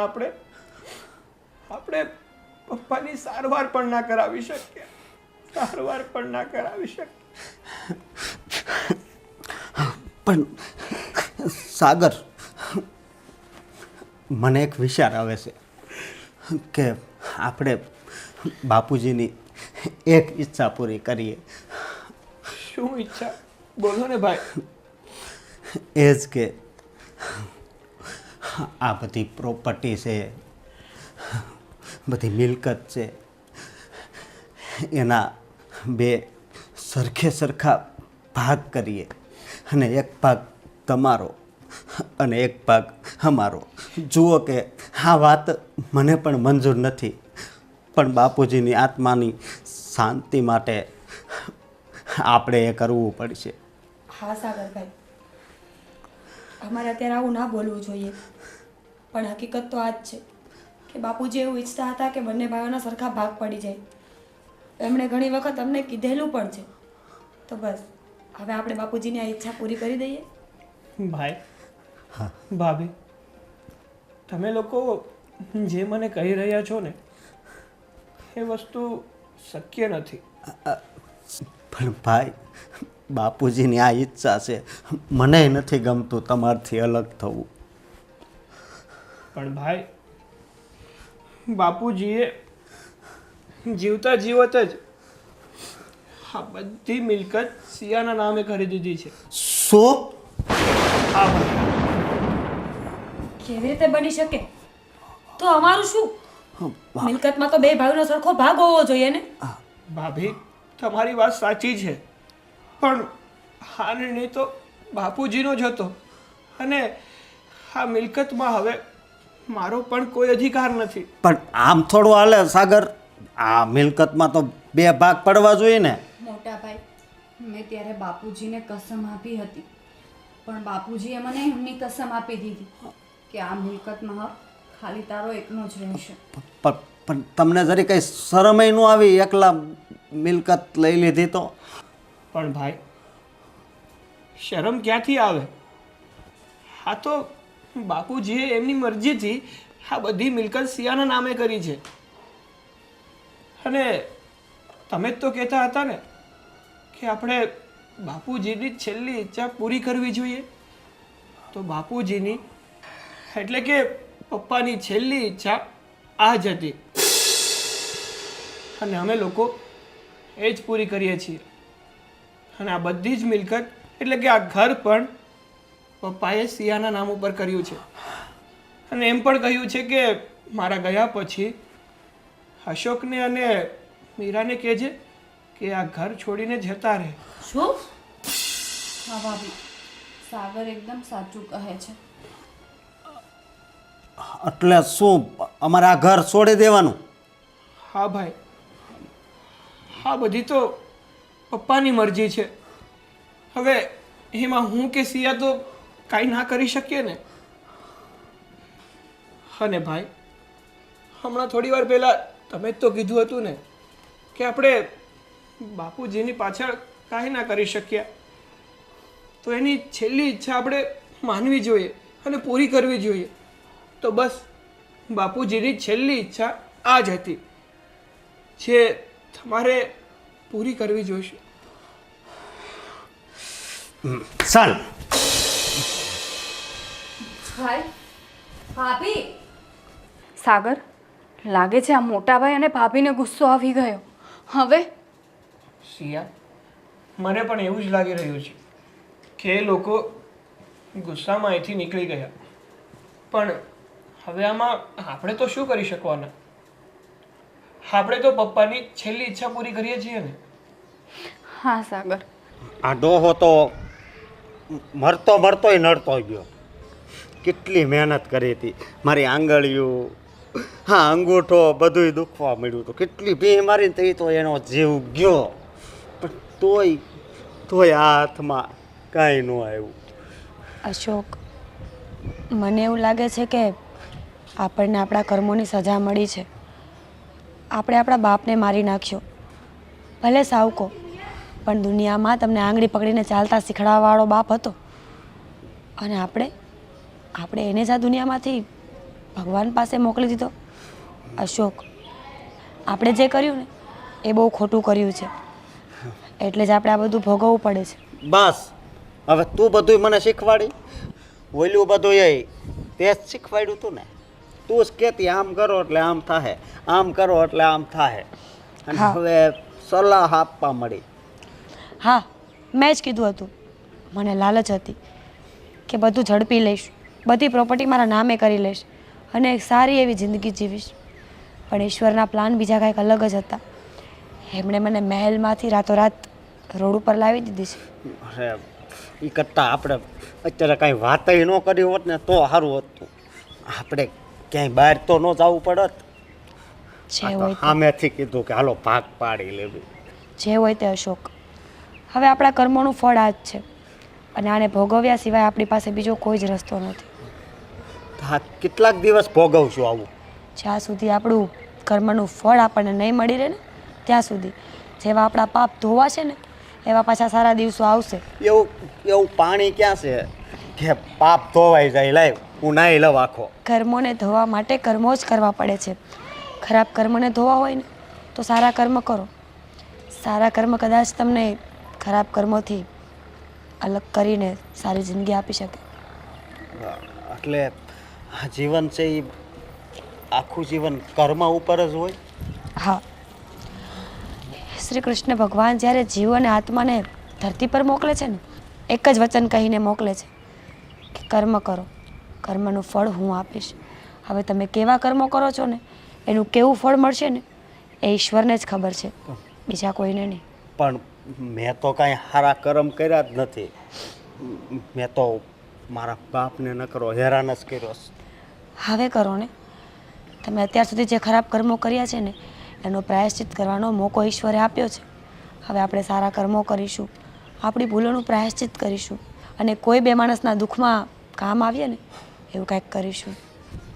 આપણે પપ્પાની સારવાર પણ ના કરાવી શકીએ. પણ સાગર, મને એક વિચાર આવે છે કે આપણે બાપુજીની એક ઈચ્છા પૂરી કરીએ. શું ઈચ્છા? બોલો ને ભાઈ. એ જ કે આ બધી પ્રોપર્ટી છે, બધી મિલકત છે, એના બે સરખા ભાગ કરીએ. અને એક ભાગ તમારો અને એક ભાગ અમારો. જુઓ કે આ વાત મને પણ મંજૂર નથી, પણ બાપુજીની આત્માની શાંતિ માટે આપણે એ કરવું પડશે. હા સાગરભાઈ, અમારે અત્યારે આવું ના બોલવું જોઈએ, પણ હકીકત તો આ જ છે કે બાપુજી એવું ઈચ્છતા હતા કે બંને ભાઈઓના સરખા ભાગ પડી જાય. એમણે ઘણી વખત અમને કીધેલું પણ છે. તો બસ હવે આપણે બાપુજીની આ ઈચ્છા પૂરી કરી દઈએ. ભાઈ, ભાભી, તમે લોકો જે મને કહી રહ્યા છો ને એ વસ્તુ શક્ય નથી. પણ ભાઈ, બાપુજીની આ ઈચ્છા છે. મને નથી ગમતું તમારથી અલગ થવું. પણ ભાઈ, બાપુજીએ જીવતા જીવત જ આ બધી મિલકત સિયાના નામે કરી દીધી છે. શું? હા ભાઈ, કેવી રીતે બની શકે? તો અમારું શું? મિલકતમાં તો બે ભાઈઓનો સરખો ભાગ હોવો જોઈએ ને. ભાભી, તમારી વાત સાચી છે, પણ આ નિર્ણય તો બાપુજીનો જ હતો અને આ મિલકતમાં હવે મારો પણ કોઈ અધિકાર નથી. પણ આમ થોડું હાલે સાગર. આ મિલકતમાં તો બે ભાગ પડવા જોઈએ ને. મોટા ભાઈ, મેં ત્યારે બાપુજીને કસમ આપી હતી, પણ બાપુજીએ મને એમની કસમ આપી દીધી કે આ મિલકતમાં હક ખાલી તારો એકનો જ રહેશે. પણ તમને જરી કંઈ શરમય ન આવી એકલા મિલકત લઈ લીધી તો? પણ ભાઈ, શરમ ક્યાંથી આવે? આ તો બાપુજીએ એમની મરજીથી આ બધી મિલકત સિયાના નામે કરી છે. અને તમે જ તો કહેતા હતા ને કે આપણે બાપુજીની છેલ્લી ઈચ્છા પૂરી કરવી જોઈએ. તો બાપુજીની એટલે કે પપ્પાની છેલ્લી ઈચ્છા આ જ હતી અને અમે લોકો એ જ પૂરી કરીએ છીએ. અને આ બધી જ મિલકત એટલે કે આ ઘર પણ પપ્પાએ સિયાના નામ ઉપર કર્યું છે. અને એમ પણ કહ્યું છે કે મારા ગયા પછી અશોકને અને મીરાને કહેજે કે આ ઘર છોડીને જતા રહે. શું? હા ભાભી, સાગર એકદમ સાચું કહે છે. એટલે શું અમારે આ ઘર છોડી દેવાનું? હા ભાઈ, હા બધી તો પપ્પાની મરજી છે. હવે એમાં હું કે સિયા તો કાંઈ ના કરી શકીએ ને. અને ભાઈ, હમણાં થોડી વાર પહેલાં તમે જ તો કીધું હતું ને કે આપણે બાપુજીની પાછળ કાંઈ ના કરી શક્યા. તો એની છેલ્લી ઈચ્છા આપણે માનવી જોઈએ અને પૂરી કરવી જોઈએ. તો બસ બાપુજીની છેલ્લી ઈચ્છા આ જ હતી જે તમારે પૂરી કરવી જોઈશે. ચાલ. ભાઈ, ભાભી. સાગર, લાગે છે આ મોટા ભાઈ અને ભાભીને ગુસ્સો આવી ગયો. હવે સિયા, મને પણ એવું જ લાગી રહ્યું છે કે એ લોકો ગુસ્સામાં અહીંથી નીકળી ગયા. પણ હવે આમાં આપણે તો શું કરી શકવાના? આપણે તો પપ્પાની છેલ્લી ઈચ્છા પૂરી કરીએ છીએ ને. હા સાગર, આ ડોહો તો મરતો મરતોય નડતો ગયો. કેટલી મહેનત કરી હતી. મારી આંગળીઓ, હા અંગૂઠો બધુંય દુખવા મળ્યું હતું. કેટલી ભી મારીને તો એ તો એનો જીવ ગયો. પણ તોય આ હાથમાં કાંઈ ન આવ્યું. અશોક, મને એવું લાગે છે કે આપણને આપણા કર્મોની સજા મળી છે. આપણે આપણા બાપને મારી નાખ્યો. ભલે સાવકો, પણ દુનિયામાં તમને આંગળી પકડીને ચાલતા શીખડાવવાવાળો બાપ હતો. અને આપણે એને જ આ દુનિયામાંથી ભગવાન પાસે મોકલી દીધો. અશોક, આપણે જે કર્યું ને એ બહુ ખોટું કર્યું છે. એટલે જ આપણે આ બધું ભોગવવું પડે છે. બસ હવે તું બધુંય મને શીખવાડી. ઓલું બધું એ તે જ શીખવાડ્યું હતું ને. તું જ કહેતી આમ કરો એટલે આમ થાય, આમ કરો એટલે આમ થાય. અને હા. હવે સલાહ આપવા મળી. હા, મેં જ કીધું હતું. મને લાલચ હતી કે બધું ઝડપી લઈશ, બધી પ્રોપર્ટી મારા નામે કરી લઈશ અને એક સારી એવી જિંદગી જીવીશ. પણ ઈશ્વરના પ્લાન બીજા કાંઈક અલગ જ હતા. એમણે મને મહેલમાંથી રાતોરાત રોડ ઉપર લાવી દીધી છે. અરે એ કરતાં આપણે અત્યારે કાંઈ વાતય ન કરી હોત ને તો સારું હતું. આપણે ક્યાંય બહાર તો ન જવું પડત. જે હોય તે- સામેથી કીધું કે હાલો ભાગ પાડી લેવી. જે હોય તે અશોક, હવે આપણા કર્મોનું ફળ આ જ છે અને આને ભોગવ્યા સિવાય આપણી પાસે બીજો કોઈ જ રસ્તો નથી. હા, કેટલાક દિવસ ભોગવશું આવું. જ્યાં સુધી આપણું કર્મનું ફળ આપણને નહીં મળી રહે ને ત્યાં સુધી જેવા આપણા પાપ ધોવાશે ને એવા પાછા સારા દિવસો આવશે. એવું પાણી ક્યાં છે કે પાપ ધોવાઈ જાય? લાવ હું નાહી લઉં આખો. કર્મોને ધોવા માટે કર્મો જ કરવા પડે છે. ખરાબ કર્મને ધોવા હોય ને તો સારા કર્મ કરો. સારા કર્મ કદાચ તમને ખરાબ કર્મોથી અલગ કરીને સારી જિંદગી આપી શકે. એટલે આ જીવન છે એ આખું જીવન કર્મ ઉપર જ હોય. હા, શ્રી કૃષ્ણ ભગવાન જ્યારે જીવ અને આત્માને ધરતી પર મોકલે છે ને એક જ વચન કહીને મોકલે છે કે કર્મ કરો, કર્મનું ફળ હું આપીશ. હવે તમે કેવા કર્મો કરો છો ને એનું કેવું ફળ મળશે ને એ ઈશ્વરને જ ખબર છે, બીજા કોઈને નહીં. પણ મેં તો કાંઈ સારા કર્મ કર્યા જ નથી. મેં તો મારા બાપને ન કરો હેરાન જ કર્યો. હવે કરો ને. તમે અત્યાર સુધી જે ખરાબ કર્મો કર્યા છે ને એનો પ્રાયશ્ચિત કરવાનો મોકો ઈશ્વરે આપ્યો છે. હવે આપણે સારા કર્મો કરીશું, આપણી ભૂલોનું પ્રાયશ્ચિત કરીશું અને કોઈ બે માણસના દુઃખમાં કામ આવીએ ને એવું કાંઈક કરીશું.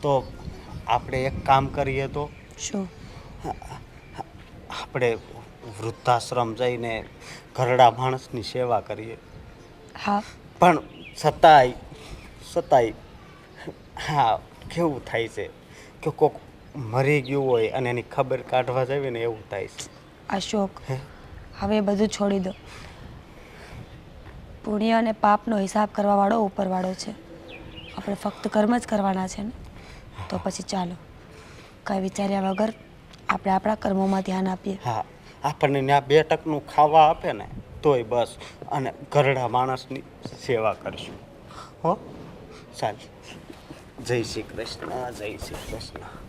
તો આપણે એક કામ કરીએ તો શું? આપણે વૃદ્ધાશ્રમ જઈને ઘરડા માણસની સેવા કરીએ. હા, પણ છતાંય હા કેવું થાય છે કે કોક મરી ગયું હોય અને એની ખબર કાઢવા જાવે ને એવું થાય છે. અશોક, હવે એ બધું છોડી દો. પુણ્ય અને પાપનો હિસાબ કરવાવાળો ઉપરવાળો છે. આપણે ફક્ત કર્મ જ કરવાના છે ને. તો પછી ચાલો કાંઈ વિચાર્યા વગર આપણે આપણા કર્મોમાં ધ્યાન આપીએ. હા, આપણને ત્યાં 2 ટકનું ખાવા આપે ને તોય બસ, અને ઘરડા માણસની સેવા કરશું. હો ચાલ, જય શ્રી કૃષ્ણ, જય શ્રી કૃષ્ણ.